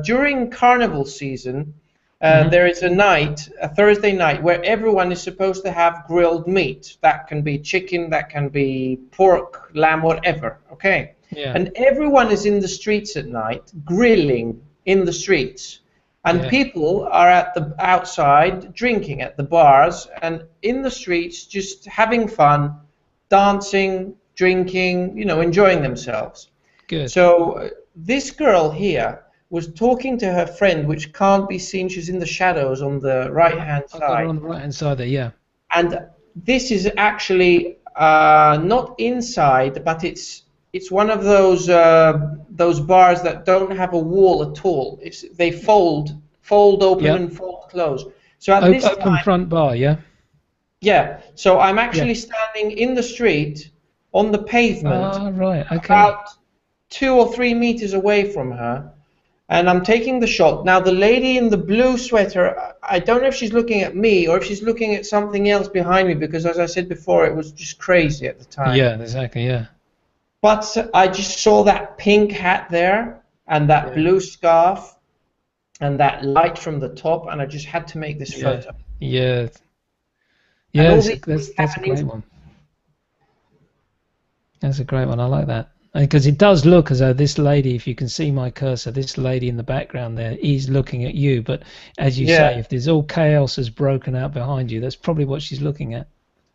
[SPEAKER 2] during carnival season,
[SPEAKER 1] Hmm.
[SPEAKER 2] there is a night, a Thursday night, where everyone is supposed to have grilled meat. That can be chicken, that can be pork, lamb, whatever, okay?
[SPEAKER 1] Yeah.
[SPEAKER 2] And everyone is in the streets at night, grilling in the streets. And
[SPEAKER 1] Yeah.
[SPEAKER 2] people are at the outside drinking at the bars and in the streets just having fun, dancing, drinking, enjoying themselves.
[SPEAKER 1] Good.
[SPEAKER 2] So this girl here was talking to her friend, which can't be seen. She's in the shadows on the right-hand
[SPEAKER 1] I've got her
[SPEAKER 2] side.
[SPEAKER 1] on the right hand side there. Yeah.
[SPEAKER 2] And this is actually not inside, but it's one of those bars that don't have a wall at all. They fold open
[SPEAKER 1] Yeah.
[SPEAKER 2] and fold close. So at this
[SPEAKER 1] Open
[SPEAKER 2] time,
[SPEAKER 1] front bar. Yeah.
[SPEAKER 2] yeah. So I'm
[SPEAKER 1] Yeah.
[SPEAKER 2] actually standing in the street on the pavement,
[SPEAKER 1] Ah, right. Okay.
[SPEAKER 2] about 2 or 3 meters away from her, and I'm taking the shot. Now the lady in the blue sweater, I don't know if she's looking at me or if she's looking at something else behind me, because as I said before, it was just crazy at the time.
[SPEAKER 1] Yeah. Exactly. Yeah.
[SPEAKER 2] But I just saw that pink hat there and that
[SPEAKER 1] Yeah.
[SPEAKER 2] blue scarf and that light from the top, and I just had to make this
[SPEAKER 1] Yeah.
[SPEAKER 2] photo.
[SPEAKER 1] Yeah.
[SPEAKER 2] And
[SPEAKER 1] Yeah.
[SPEAKER 2] all
[SPEAKER 1] That's
[SPEAKER 2] these things
[SPEAKER 1] that's a
[SPEAKER 2] happening.
[SPEAKER 1] great one. That's a great one. I like that. Because it does look as though this lady, if you can see my cursor, this lady in the background there is looking at you. But as you say, if there's all chaos has broken out behind you, that's probably what she's looking at.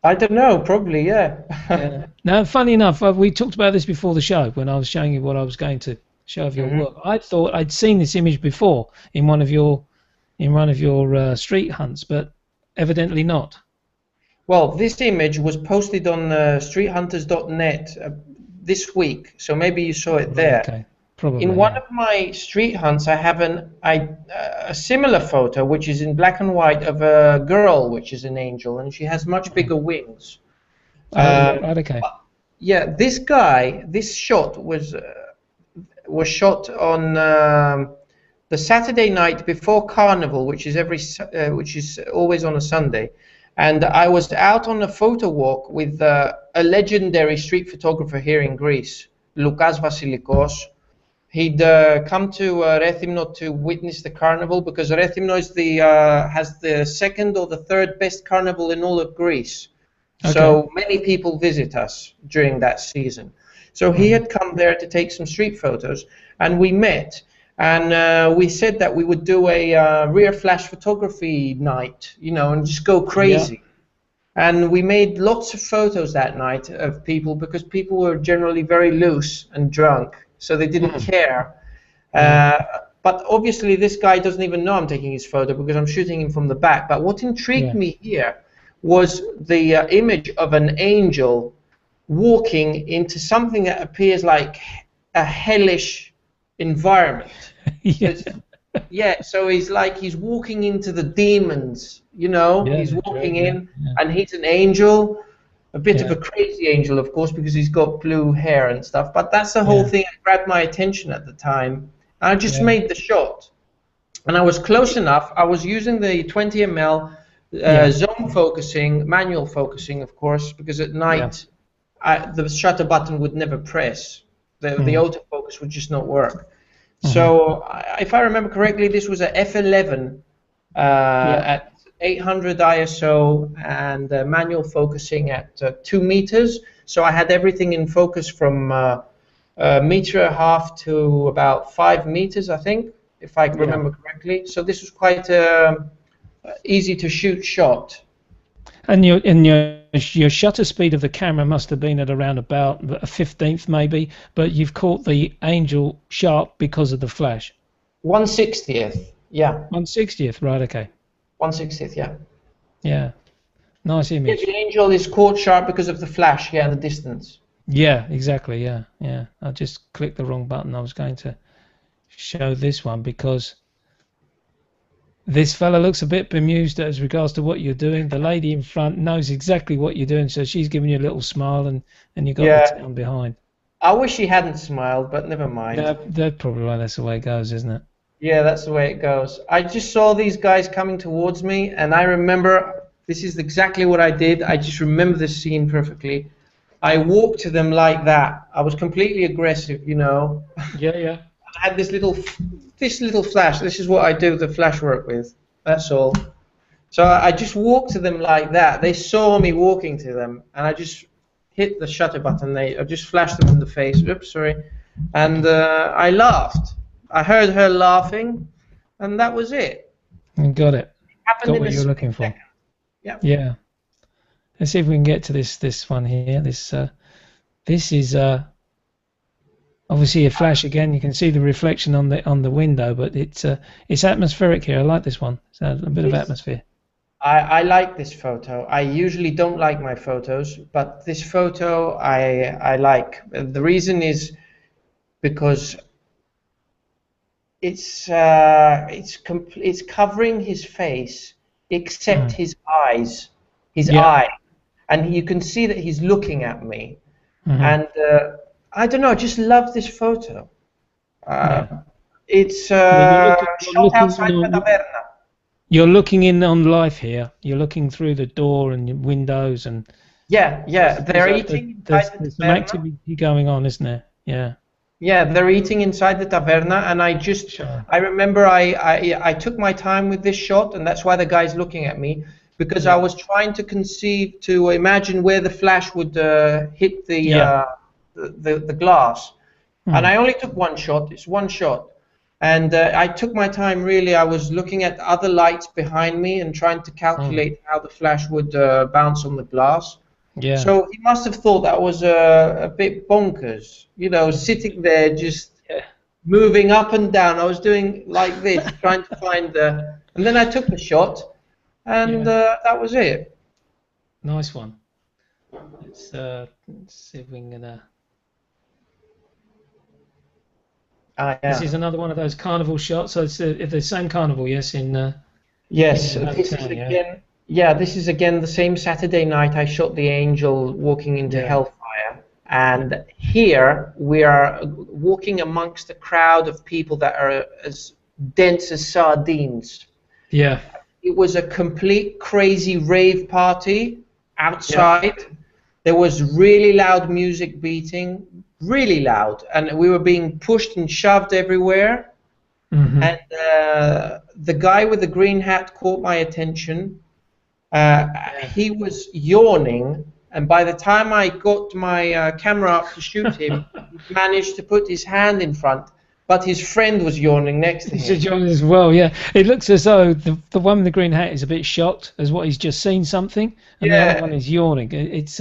[SPEAKER 2] I don't know, probably, yeah.
[SPEAKER 1] Yeah. Now, funny enough, we talked about this before the show when I was showing you what I was going to show of your
[SPEAKER 2] Hmm.
[SPEAKER 1] work. I thought I'd seen this image before in one of your street hunts, but evidently not.
[SPEAKER 2] Well, this image was posted on streethunters.net this week, so maybe you saw it
[SPEAKER 1] Right,
[SPEAKER 2] there.
[SPEAKER 1] okay,
[SPEAKER 2] In
[SPEAKER 1] probably,
[SPEAKER 2] one
[SPEAKER 1] yeah.
[SPEAKER 2] of my street hunts, I have a similar photo, which is in black and white, of a girl, which is an angel, and she has much bigger wings.
[SPEAKER 1] Oh,
[SPEAKER 2] Uh,
[SPEAKER 1] right, okay.
[SPEAKER 2] yeah, this shot was shot on the Saturday night before Carnival, which is which is always on a Sunday, and I was out on a photo walk with a legendary street photographer here in Greece, Lukas Vasilikos. He'd come to Rethymno to witness the carnival because Rethymno is has the second or the third best carnival in all of Greece.
[SPEAKER 1] Okay.
[SPEAKER 2] So many people visit us during that season. So he
[SPEAKER 1] Mhm.
[SPEAKER 2] had come there to take some street photos, and we met. And we said that we would do a rear flash photography night, and just go
[SPEAKER 1] Yeah.
[SPEAKER 2] crazy. And we made lots of photos that night of people because people were generally very loose and drunk, so they didn't
[SPEAKER 1] Mm.
[SPEAKER 2] care.
[SPEAKER 1] Mm.
[SPEAKER 2] Uh, but obviously, this guy doesn't even know I'm taking his photo because I'm shooting him from the back. But what intrigued
[SPEAKER 1] Yeah.
[SPEAKER 2] me here was the image of an angel walking into something that appears like a hellish environment. So
[SPEAKER 1] Yeah.
[SPEAKER 2] it's, yeah, so he's walking into the demons,
[SPEAKER 1] Yeah,
[SPEAKER 2] he's
[SPEAKER 1] true.
[SPEAKER 2] walking
[SPEAKER 1] Yeah.
[SPEAKER 2] in,
[SPEAKER 1] Yeah.
[SPEAKER 2] and he's an angel, a bit of
[SPEAKER 1] Yeah.
[SPEAKER 2] a crazy angel, of course, because he's got blue hair and stuff. But that's the whole
[SPEAKER 1] Yeah.
[SPEAKER 2] thing that grabbed my attention at the time. I just
[SPEAKER 1] Yeah.
[SPEAKER 2] made the shot, and I was close enough. I was using the 20 ml
[SPEAKER 1] Yeah.
[SPEAKER 2] zone focusing, manual focusing, of course, because at
[SPEAKER 1] Yeah.
[SPEAKER 2] night the shutter button would never press. The
[SPEAKER 1] Mm.
[SPEAKER 2] autofocus would just not work.
[SPEAKER 1] Mhm.
[SPEAKER 2] So if I remember correctly, this was a F11
[SPEAKER 1] Yeah.
[SPEAKER 2] at 800 ISO and manual focusing at 2 meters. So I had everything in focus from a meter and a half to about 5 meters, I think, if I
[SPEAKER 1] Yeah.
[SPEAKER 2] remember correctly. So this was quite easy to shoot shot.
[SPEAKER 1] And your shutter speed of the camera must have been at around about a 15th maybe, but you've caught the angel sharp because of the flash.
[SPEAKER 2] 1/60th, yeah.
[SPEAKER 1] 1/60th, right? Okay.
[SPEAKER 2] 1/60th, yeah.
[SPEAKER 1] Yeah. Nice
[SPEAKER 2] Yeah,
[SPEAKER 1] image.
[SPEAKER 2] the angel is caught sharp because of the flash, yeah, the distance.
[SPEAKER 1] Yeah, exactly. Yeah. Yeah. I just clicked the wrong button. I was going to show this one because this fella looks a bit bemused as regards to what you're doing. The lady in front knows exactly what you're doing, so she's giving you a little smile, and you got
[SPEAKER 2] Yeah,
[SPEAKER 1] the town behind.
[SPEAKER 2] I wish he hadn't smiled, but never mind.
[SPEAKER 1] That probably that's the way it goes, isn't it?
[SPEAKER 2] Yeah, that's the way it goes. I just saw these guys coming towards me, and I remember this is exactly what I did. I just remember this scene perfectly. I walked to them like that. I was completely aggressive,
[SPEAKER 1] Yeah, yeah.
[SPEAKER 2] I had this little flash. This is what I do the flash work with. That's all. So I just walked to them like that. They saw me walking to them, and I just hit the shutter button. I just flashed them in the face. Oops, sorry. And I laughed. I heard her laughing, and that was it.
[SPEAKER 1] And got it.
[SPEAKER 2] Happened
[SPEAKER 1] Got
[SPEAKER 2] in
[SPEAKER 1] what
[SPEAKER 2] a
[SPEAKER 1] you were
[SPEAKER 2] split
[SPEAKER 1] looking for.
[SPEAKER 2] second. Yeah.
[SPEAKER 1] Yeah. Let's see if we can get to this one here. This is obviously a flash again. You can see the reflection on the window, but it's atmospheric here. I like this one. It's a bit of atmosphere.
[SPEAKER 2] I like this photo. I usually don't like my photos, but this photo I like. The reason is because it's covering his face except his eyes, his
[SPEAKER 1] Yeah.
[SPEAKER 2] eye, and you can see that he's looking at me.
[SPEAKER 1] Mhm.
[SPEAKER 2] And I don't know, I just love this photo.
[SPEAKER 1] Yeah.
[SPEAKER 2] It's
[SPEAKER 1] You're
[SPEAKER 2] shot
[SPEAKER 1] looking
[SPEAKER 2] outside the
[SPEAKER 1] in
[SPEAKER 2] taverna.
[SPEAKER 1] you're looking in on life here. You're looking through the door and your windows, and
[SPEAKER 2] Yeah, they're eating inside the
[SPEAKER 1] there's some
[SPEAKER 2] taverna.
[SPEAKER 1] activity going on, isn't there? Yeah.
[SPEAKER 2] Yeah, they're eating inside the taverna, and
[SPEAKER 1] Sure.
[SPEAKER 2] I remember I took my time with this shot, and that's why the guy's looking at me, because I
[SPEAKER 1] Yeah.
[SPEAKER 2] was trying to imagine where the flash would hit
[SPEAKER 1] Yeah.
[SPEAKER 2] the glass, and
[SPEAKER 1] Hmm.
[SPEAKER 2] I only took one shot. It's one shot, and I took my time really. I was looking at other lights behind me and trying to calculate how the flash would bounce on the glass.
[SPEAKER 1] Yeah.
[SPEAKER 2] So he must have thought that was a bit bonkers, sitting there just
[SPEAKER 1] Yeah.
[SPEAKER 2] moving up and down. I was doing like this, trying to find the. And then I took the shot, and that was it.
[SPEAKER 1] Nice one. Let's see if we can.
[SPEAKER 2] Yeah.
[SPEAKER 1] This is another one of those carnival shots. So it's the same carnival, yes.
[SPEAKER 2] Yes,
[SPEAKER 1] in
[SPEAKER 2] this is
[SPEAKER 1] town,
[SPEAKER 2] again. Yeah, this is again the same Saturday night. I shot the angel walking into hellfire, and here we are walking amongst a crowd of people that are as dense as sardines.
[SPEAKER 1] Yeah.
[SPEAKER 2] It was a complete crazy rave party outside. Yeah. There was really loud music beating, really loud, and we were being pushed and shoved everywhere. Mm-hmm. And the guy with the green hat caught my attention. He was yawning, and by the time I got my camera up to shoot him, he managed to put his hand in front. But his friend was yawning next to him.
[SPEAKER 1] He's yawning as well, yeah. It looks as though the one with the green hat is a bit shocked as what he's just seen something, and the other one is yawning. That's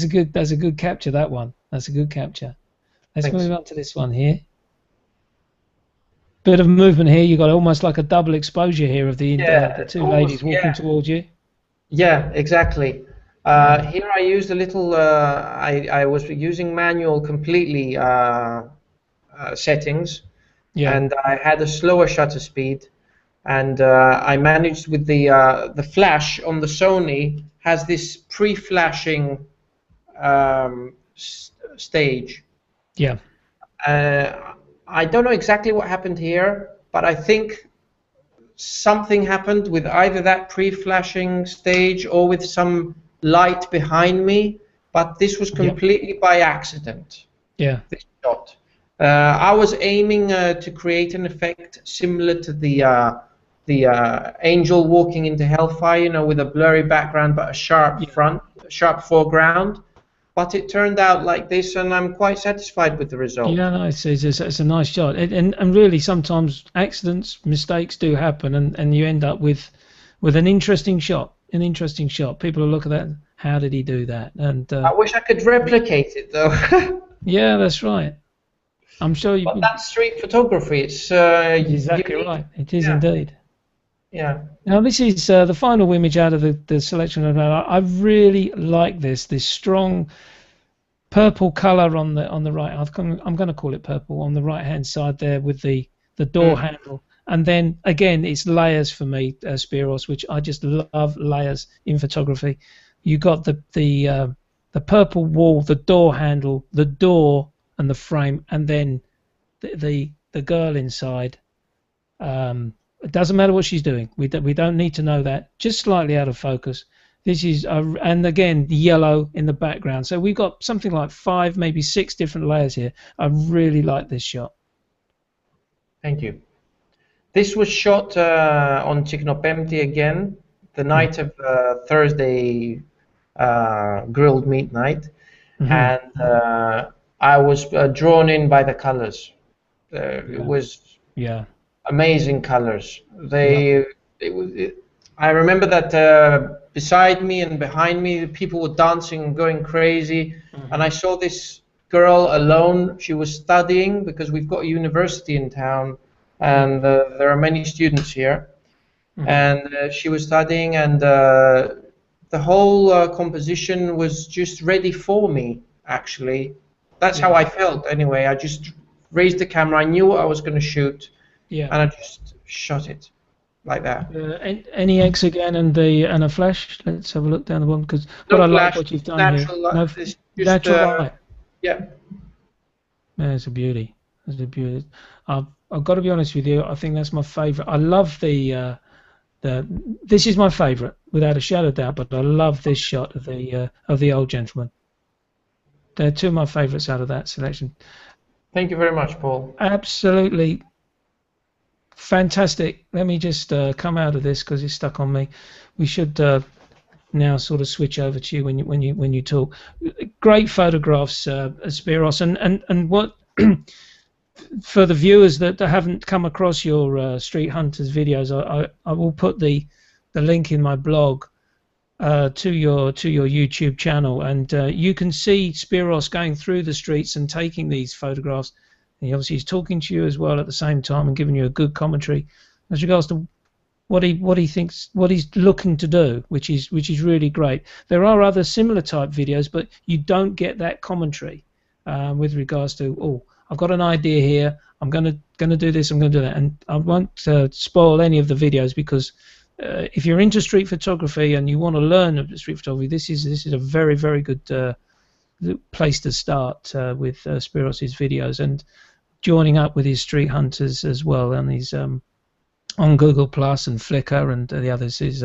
[SPEAKER 1] a good capture. That one. That's a good capture. Let's move on to this one here. Bit of movement here. You got almost like a double exposure here of the two ladies walking towards you.
[SPEAKER 2] Yeah, exactly. Here I used a little. I was using manual completely. Settings, and I had a slower shutter speed, and I managed with the flash on the Sony has this pre-flashing stage.
[SPEAKER 1] Yeah.
[SPEAKER 2] I don't know exactly what happened here, but I think something happened with either that pre-flashing stage or with some light behind me, but this was completely by accident.
[SPEAKER 1] Yeah.
[SPEAKER 2] This shot. I was aiming to create an effect similar to the angel walking into hellfire, with a blurry background but a sharp sharp foreground. But it turned out like this, and I'm quite satisfied with the result.
[SPEAKER 1] Yeah, no, it's a nice shot, and really sometimes accidents, mistakes do happen, and you end up with an interesting shot. People will look at that. How did he do that? And
[SPEAKER 2] I wish I could replicate it though.
[SPEAKER 1] Yeah, that's right. I'm sure you.
[SPEAKER 2] But that's street photography. It's
[SPEAKER 1] exactly right. It is indeed.
[SPEAKER 2] Yeah.
[SPEAKER 1] Now this is the final image out of the selection. I really like this strong purple color on the right. I'm going to call it purple on the right hand side there with the door handle, and then again it's layers for me, Spiros, which I just love layers in photography. You got the purple wall, the door handle, the door, and the frame, and then the girl inside. It doesn't matter what she's doing. We don't need to know that. Just slightly out of focus. This is and again the yellow in the background. So we've got something like 5, maybe 6 different layers here. I really like this shot.
[SPEAKER 2] Thank you. This was shot on Chiknopemti again, the night of Thursday grilled meat night, and I was drawn in by the colors. It was amazing colors. I remember that beside me and behind me, people were dancing and going crazy, and I saw this girl alone. She was studying because we've got a university in town, and there are many students here, and she was studying, and the whole composition was just ready for me, actually. That's how I felt anyway. I just raised the camera. I knew what I was going to shoot, and I just shot it like that.
[SPEAKER 1] NEX again and a flash. Let's have a look down the bottom, because I like what you've done
[SPEAKER 2] natural
[SPEAKER 1] here. Natural light.
[SPEAKER 2] Yeah.
[SPEAKER 1] That's a beauty. That's a beauty. I've got to be honest with you. I think that's my favourite. I love this is my favourite without a shadow of doubt. But I love this shot of the old gentleman. They're 2 of my favourites out of that selection.
[SPEAKER 2] Thank you very much, Paul.
[SPEAKER 1] Absolutely fantastic. Let me just come out of this because it's stuck on me. We should now sort of switch over to you when you talk. Great photographs, Spiros, and what for the viewers that haven't come across your Street Hunters videos, I will put the link in my blog. To your YouTube channel, and you can see Spiros going through the streets and taking these photographs. He obviously is talking to you as well at the same time and giving you a good commentary as regards to what he thinks, what he's looking to do, which is really great. There are other similar type videos, but you don't get that commentary with regards to, oh, I've got an idea here, I'm gonna do this, I'm gonna do that, and I won't spoil any of the videos, because if you're into street photography and you want to learn street photography, this is a very, very good place to start with Spiros' videos, and joining up with his Street Hunters as well, and his on Google Plus and Flickr and the others is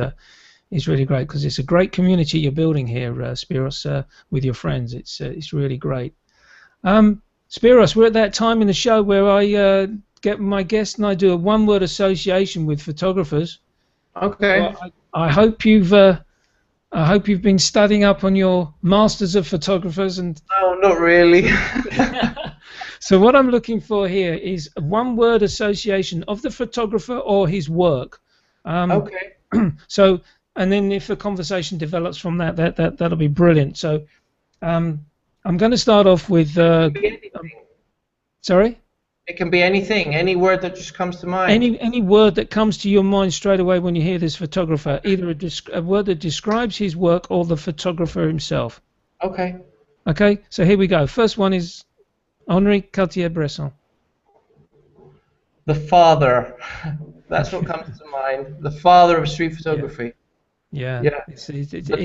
[SPEAKER 1] really great, because it's a great community you're building here, Spiros, with your friends. It's really great. Spiros, we're at that time in the show where I get my guest and I do a one-word association with photographers.
[SPEAKER 2] Okay.
[SPEAKER 1] Well, I hope you've been studying up on your Masters of Photographers and.
[SPEAKER 2] No, not really.
[SPEAKER 1] So what I'm looking for here is a one-word association of the photographer or his work.
[SPEAKER 2] Okay.
[SPEAKER 1] So, and then if a conversation develops from that'll be brilliant. So, I'm going to start off with. Sorry.
[SPEAKER 2] It can be anything, any word that just comes to mind.
[SPEAKER 1] Any word that comes to your mind straight away when you hear this photographer, either a word that describes his work or the photographer himself.
[SPEAKER 2] Okay.
[SPEAKER 1] Okay. So here we go. First one is Henri Cartier-Bresson.
[SPEAKER 2] The father. That's what comes to mind. The father of street photography.
[SPEAKER 1] Yeah. It's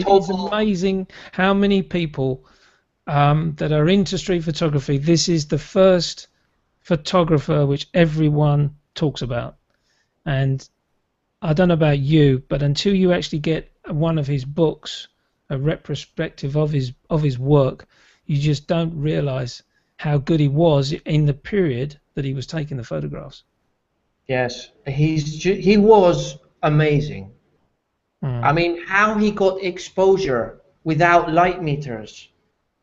[SPEAKER 2] total...
[SPEAKER 1] amazing how many people that are into street photography. This is the first photographer which everyone talks about. And I don't know about you, but until you actually get one of his books, a retrospective of his work, you just don't realize how good he was in the period that he was taking the photographs.
[SPEAKER 2] Yes, he was amazing. I mean, how he got exposure without light meters.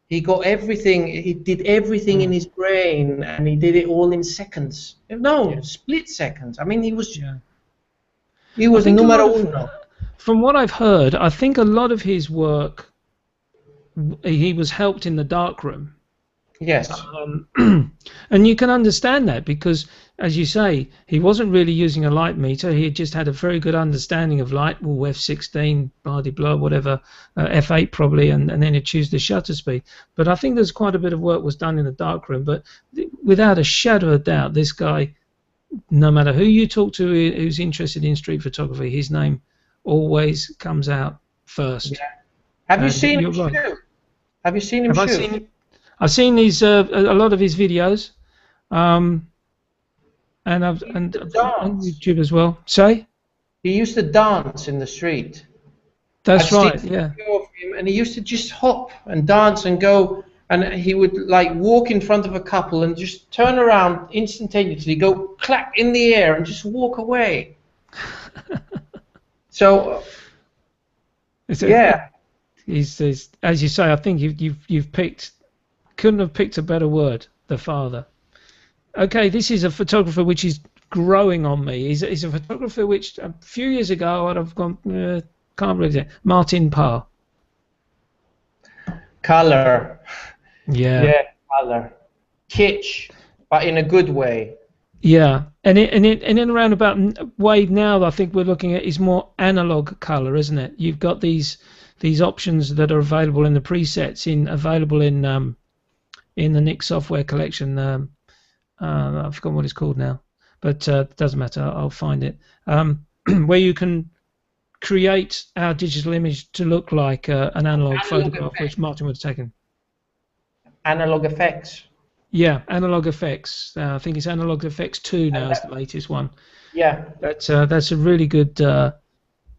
[SPEAKER 2] He got everything. He did everything in his brain, and he did it all in seconds. No, split seconds. I mean, he was numero uno.
[SPEAKER 1] From what I've heard, I think a lot of his work, he was helped in the darkroom.
[SPEAKER 2] Yes.
[SPEAKER 1] And you can understand that, because, as you say, he wasn't really using a light meter. He just had a very good understanding of light, f16, blah, whatever, f8 probably, and then he'd choose the shutter speed. But I think there's quite a bit of work was done in the darkroom. But without a shadow of doubt, this guy, no matter who you talk to who's interested in street photography, his name always comes out first.
[SPEAKER 2] Yeah. Have you seen him shoot? Have you seen him shoot?
[SPEAKER 1] I've seen these a lot of his videos, and on YouTube as well. Say?
[SPEAKER 2] He used to dance in the street.
[SPEAKER 1] That's right. Yeah.
[SPEAKER 2] And he used to just hop and dance and go, and he would like walk in front of a couple and just turn around instantaneously, go clack in the air, and just walk away. So, yeah.
[SPEAKER 1] He's, as you say, I think you've picked. Couldn't have picked a better word. The father. Okay, this is a photographer which is growing on me. He's a photographer which a few years ago I'd have gone, can't believe it. Martin Parr.
[SPEAKER 2] Color.
[SPEAKER 1] Yeah,
[SPEAKER 2] color. Kitsch, but in a good way.
[SPEAKER 1] Yeah, and in a roundabout way now, I think we're looking at is more analog color, isn't it? You've got these options that are available in the presets, available in the Nik software collection. I've forgotten what it's called now, but it doesn't matter. I'll find it. Where you can create our digital image to look like an analog photograph, which Martin would have taken.
[SPEAKER 2] Analog effects.
[SPEAKER 1] Yeah, Analog Effects. I think it's Analog Effects 2 now is the latest one.
[SPEAKER 2] Yeah.
[SPEAKER 1] That's a really good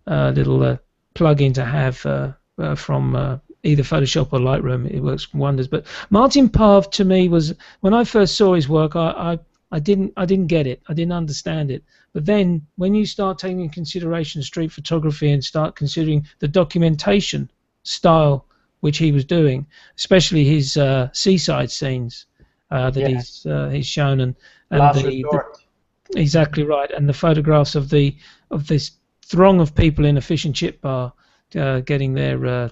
[SPEAKER 1] little plug-in to have from either Photoshop or Lightroom. It works wonders. But Martin Parr, to me, was, when I first saw his work, I didn't get it. I didn't understand it. But then when you start taking into consideration street photography and start considering the documentation style which he was doing, especially his seaside scenes that he's shown, and exactly right, and the photographs of this throng of people in a fish and chip bar getting their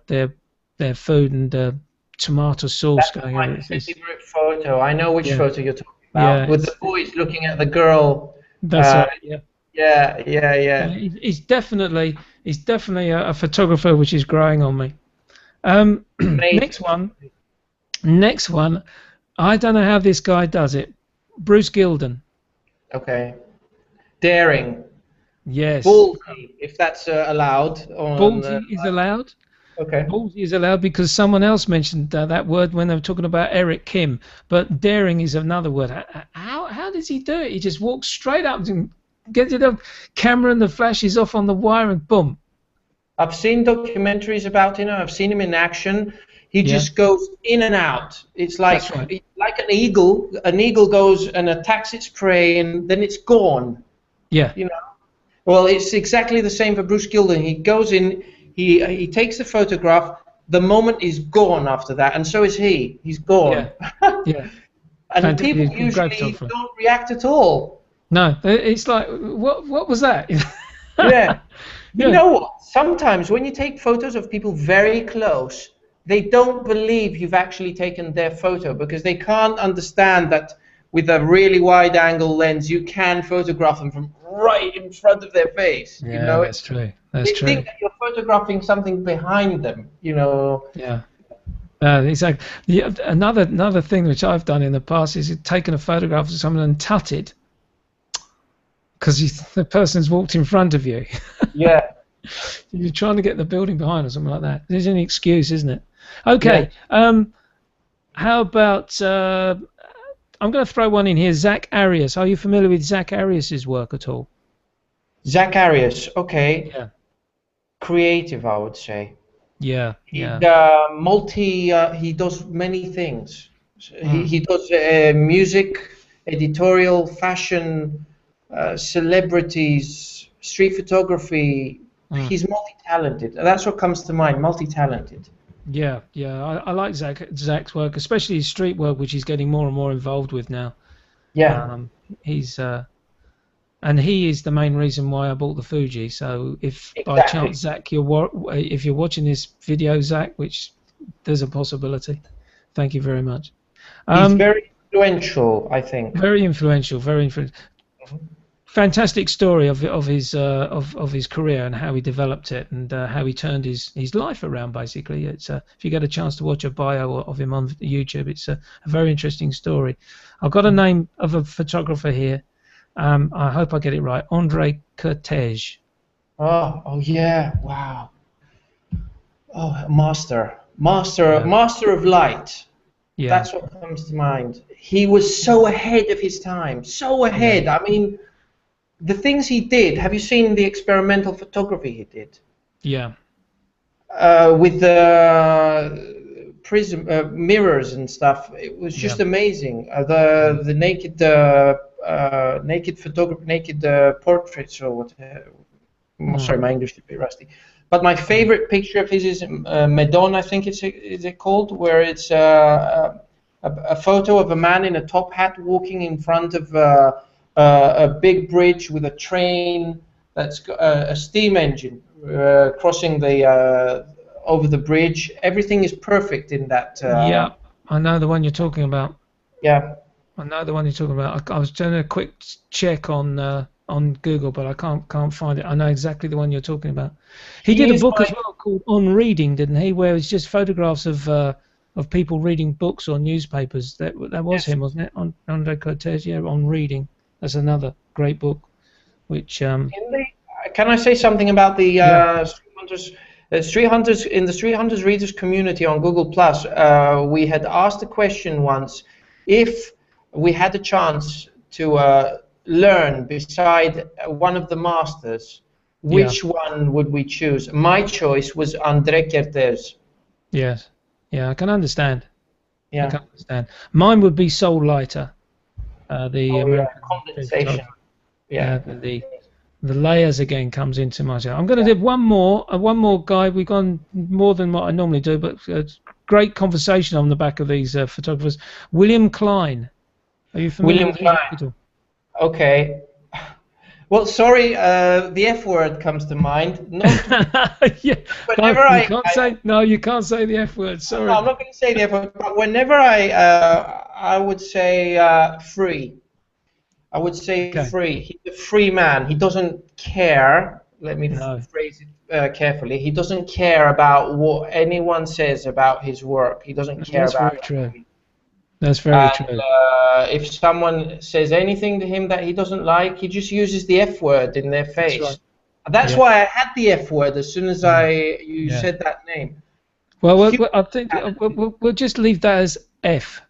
[SPEAKER 1] food and tomato sauce.
[SPEAKER 2] That's my favorite photo. I know which photo you're talking about.
[SPEAKER 1] Yeah,
[SPEAKER 2] with the boys looking at the girl.
[SPEAKER 1] that's right. Yeah.
[SPEAKER 2] Yeah, yeah, yeah.
[SPEAKER 1] He's definitely a photographer which is growing on me. Next
[SPEAKER 2] Amazing.
[SPEAKER 1] one. Next one. I don't know how this guy does it. Bruce Gilden.
[SPEAKER 2] Okay. Daring.
[SPEAKER 1] Yes.
[SPEAKER 2] Ballsy, if that's allowed.
[SPEAKER 1] Ballsy is allowed.
[SPEAKER 2] Okay.
[SPEAKER 1] Ballsy is allowed because someone else mentioned that word when they were talking about Eric Kim. But daring is another word. How does he do it? He just walks straight up and gets it up, camera and the flash is off on the wire and boom.
[SPEAKER 2] I've seen documentaries about him. I've seen him in action. He just goes in and out. It's like like an eagle. An eagle goes and attacks its prey, and then it's gone.
[SPEAKER 1] Yeah.
[SPEAKER 2] You know. Well, it's exactly the same for Bruce Gilden. He goes in. He takes the photograph. The moment is gone after that, and so is he. He's gone.
[SPEAKER 1] Yeah. Yeah.
[SPEAKER 2] And people usually don't react at all.
[SPEAKER 1] No, it's like, what was that?
[SPEAKER 2] Yeah. You know what? Sometimes when you take photos of people very close, they don't believe you've actually taken their photo because they can't understand that with a really wide angle lens, you can photograph them from right in front of their face.
[SPEAKER 1] Yeah,
[SPEAKER 2] you know?
[SPEAKER 1] That's true. That's true.
[SPEAKER 2] They think that you're photographing something behind them, you know.
[SPEAKER 1] Yeah. Exactly. Another thing which I've done in the past is taken a photograph of someone and tutted because the person's walked in front of you.
[SPEAKER 2] Yeah.
[SPEAKER 1] You're trying to get the building behind or something like that. There's an excuse, isn't it? Okay. Yeah. How about I'm going to throw one in here. Zach Arias. Are you familiar with Zach Arias's work at all?
[SPEAKER 2] Zach Arias. Okay.
[SPEAKER 1] Yeah.
[SPEAKER 2] Creative, I would say.
[SPEAKER 1] Yeah.
[SPEAKER 2] He does many things. He does music, editorial, fashion, celebrities, street photography. He's multi-talented. That's what comes to mind. Multi-talented.
[SPEAKER 1] Yeah. I like Zach's work, especially his street work, which he's getting more and more involved with now.
[SPEAKER 2] Yeah.
[SPEAKER 1] And he is the main reason why I bought the Fuji. So if by chance, Zach, if you're watching this video, Zach, which there's a possibility, thank you very much.
[SPEAKER 2] He's very influential, I think.
[SPEAKER 1] Very influential. Fantastic story of his career and how he developed it and how he turned his life around. Basically, it's if you get a chance to watch a bio of him on YouTube, it's a very interesting story. I've got a name of a photographer here. I hope I get it right. Andre Kertész.
[SPEAKER 2] Oh yeah! Wow. Oh, master of light. Yeah. That's what comes to mind. He was so ahead of his time. So ahead. Yeah. I mean, the things he did. Have you seen the experimental photography he did?
[SPEAKER 1] Yeah.
[SPEAKER 2] With the prism mirrors and stuff. It was just amazing. The naked photography, naked portraits or whatever. Sorry, my English is a bit rusty. But my favorite picture of his is Medon, I think is it called, where it's a photo of a man in a top hat walking in front of a big bridge with a train that's got a steam engine crossing the over the bridge. Everything is perfect in that.
[SPEAKER 1] Yeah, I know the one you're talking about.
[SPEAKER 2] Yeah.
[SPEAKER 1] I know the one you're talking about. I was doing a quick check on Google, but I can't find it. I know exactly the one you're talking about. He did a book as well called On Reading, didn't he? Where it's just photographs of people reading books or newspapers. That was him, wasn't it? Andre Kertész, yeah, On Reading. That's another great book. Which can
[SPEAKER 2] I say something about the Street Hunters in the Street Hunters readers community on Google Plus? We had asked a question once if we had a chance to learn beside one of the masters, which one would we choose? My choice was Andre Kertész.
[SPEAKER 1] Yes. Yeah, I can understand.
[SPEAKER 2] Yeah.
[SPEAKER 1] I can understand. Mine would be Soul Lighter. The
[SPEAKER 2] condensation.
[SPEAKER 1] Yeah. The layers again comes into my show. I'm going to do one more guy. We've gone more than what I normally do, but great conversation on the back of these photographers. William Klein. Are you familiar with him?
[SPEAKER 2] Okay. Well, sorry, the F word comes to mind. Not
[SPEAKER 1] Yeah.
[SPEAKER 2] whenever
[SPEAKER 1] No, you can't say no. You can't say the F word.
[SPEAKER 2] no,
[SPEAKER 1] Sorry.
[SPEAKER 2] I'm not going to say the F word, but whenever I would say free. I would say
[SPEAKER 1] Okay.
[SPEAKER 2] free. He's a free man. He doesn't care. Let me
[SPEAKER 1] No.
[SPEAKER 2] phrase it carefully. He doesn't care about what anyone says about his work. He doesn't care
[SPEAKER 1] That's
[SPEAKER 2] about
[SPEAKER 1] very true.
[SPEAKER 2] it.
[SPEAKER 1] That's very
[SPEAKER 2] And
[SPEAKER 1] true.
[SPEAKER 2] if someone says anything to him that he doesn't like, he just uses the F word in their
[SPEAKER 1] That's
[SPEAKER 2] face.
[SPEAKER 1] right.
[SPEAKER 2] And that's
[SPEAKER 1] Yeah.
[SPEAKER 2] why I had the F word as soon as
[SPEAKER 1] Mm.
[SPEAKER 2] you
[SPEAKER 1] Yeah.
[SPEAKER 2] said that name.
[SPEAKER 1] Well,
[SPEAKER 2] Huge
[SPEAKER 1] I think
[SPEAKER 2] talented.
[SPEAKER 1] we'll just leave that as F.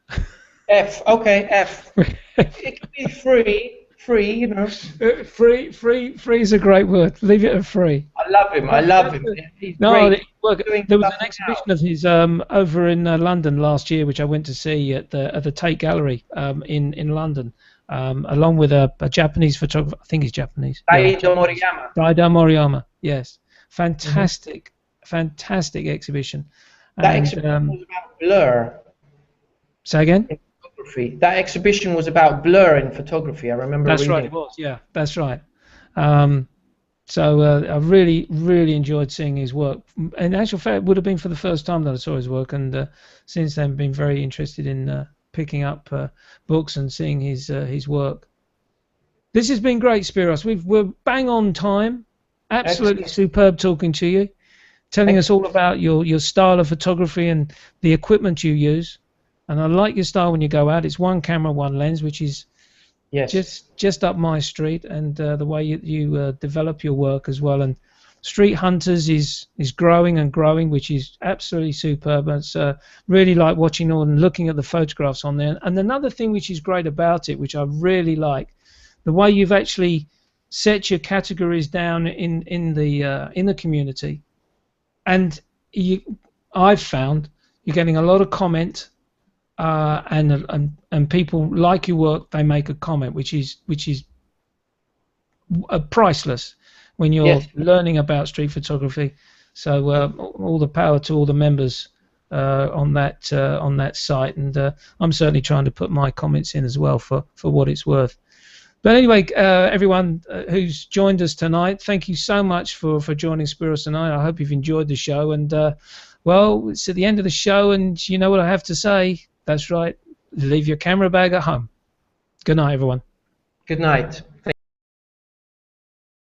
[SPEAKER 2] F. Okay, F. It could be free, you know.
[SPEAKER 1] Free is a great word. Leave it at free.
[SPEAKER 2] I love him. I
[SPEAKER 1] That's,
[SPEAKER 2] love
[SPEAKER 1] that's
[SPEAKER 2] him.
[SPEAKER 1] good.
[SPEAKER 2] He's
[SPEAKER 1] No,
[SPEAKER 2] great.
[SPEAKER 1] look,
[SPEAKER 2] Doing
[SPEAKER 1] there was
[SPEAKER 2] stuff
[SPEAKER 1] an
[SPEAKER 2] now.
[SPEAKER 1] exhibition of his over in London last year, which I went to see at the Tate Gallery in London, along with a Japanese photographer. I think he's Japanese. Yeah,
[SPEAKER 2] Daido
[SPEAKER 1] Japanese.
[SPEAKER 2] Moriyama.
[SPEAKER 1] Daido Moriyama. Yes,
[SPEAKER 2] Hmm.
[SPEAKER 1] fantastic exhibition.
[SPEAKER 2] That
[SPEAKER 1] And
[SPEAKER 2] exhibition was about blur
[SPEAKER 1] say again.
[SPEAKER 2] in photography. That exhibition was about blur in photography. I remember
[SPEAKER 1] That's right.
[SPEAKER 2] reading.
[SPEAKER 1] It was. Yeah, that's right. Um, So I really enjoyed seeing his work. In actual fact, it would have been for the first time that I saw his work, and since then been very interested in picking up books and seeing his work. This has been great, Spiros. We're bang on time. Absolutely
[SPEAKER 2] Excellent.
[SPEAKER 1] superb talking to you, telling us all
[SPEAKER 2] Excellent.
[SPEAKER 1] about your style of photography and the equipment you use. And I like your style when you go out. It's one camera, one lens, which is
[SPEAKER 2] Yes.
[SPEAKER 1] just up my street, and the way you develop your work as well. And Street Hunters is growing and growing, which is absolutely superb. And it's really like watching and looking at the photographs on there. And another thing which is great about it, which I really like, the way you've actually set your categories down in the community. And I've found you're getting a lot of comment, and people like your work. They make a comment, which is priceless when you're
[SPEAKER 2] Yes.
[SPEAKER 1] learning about street photography. So all the power to all the members on that site, and I'm certainly trying to put my comments in as well for what it's worth. But anyway, everyone who's joined us tonight, thank you so much for joining Spiros tonight. I hope you've enjoyed the show, and well, it's at the end of the show, and you know what I have to say. That's right. Leave your camera bag at home. Good night, everyone.
[SPEAKER 2] Good night.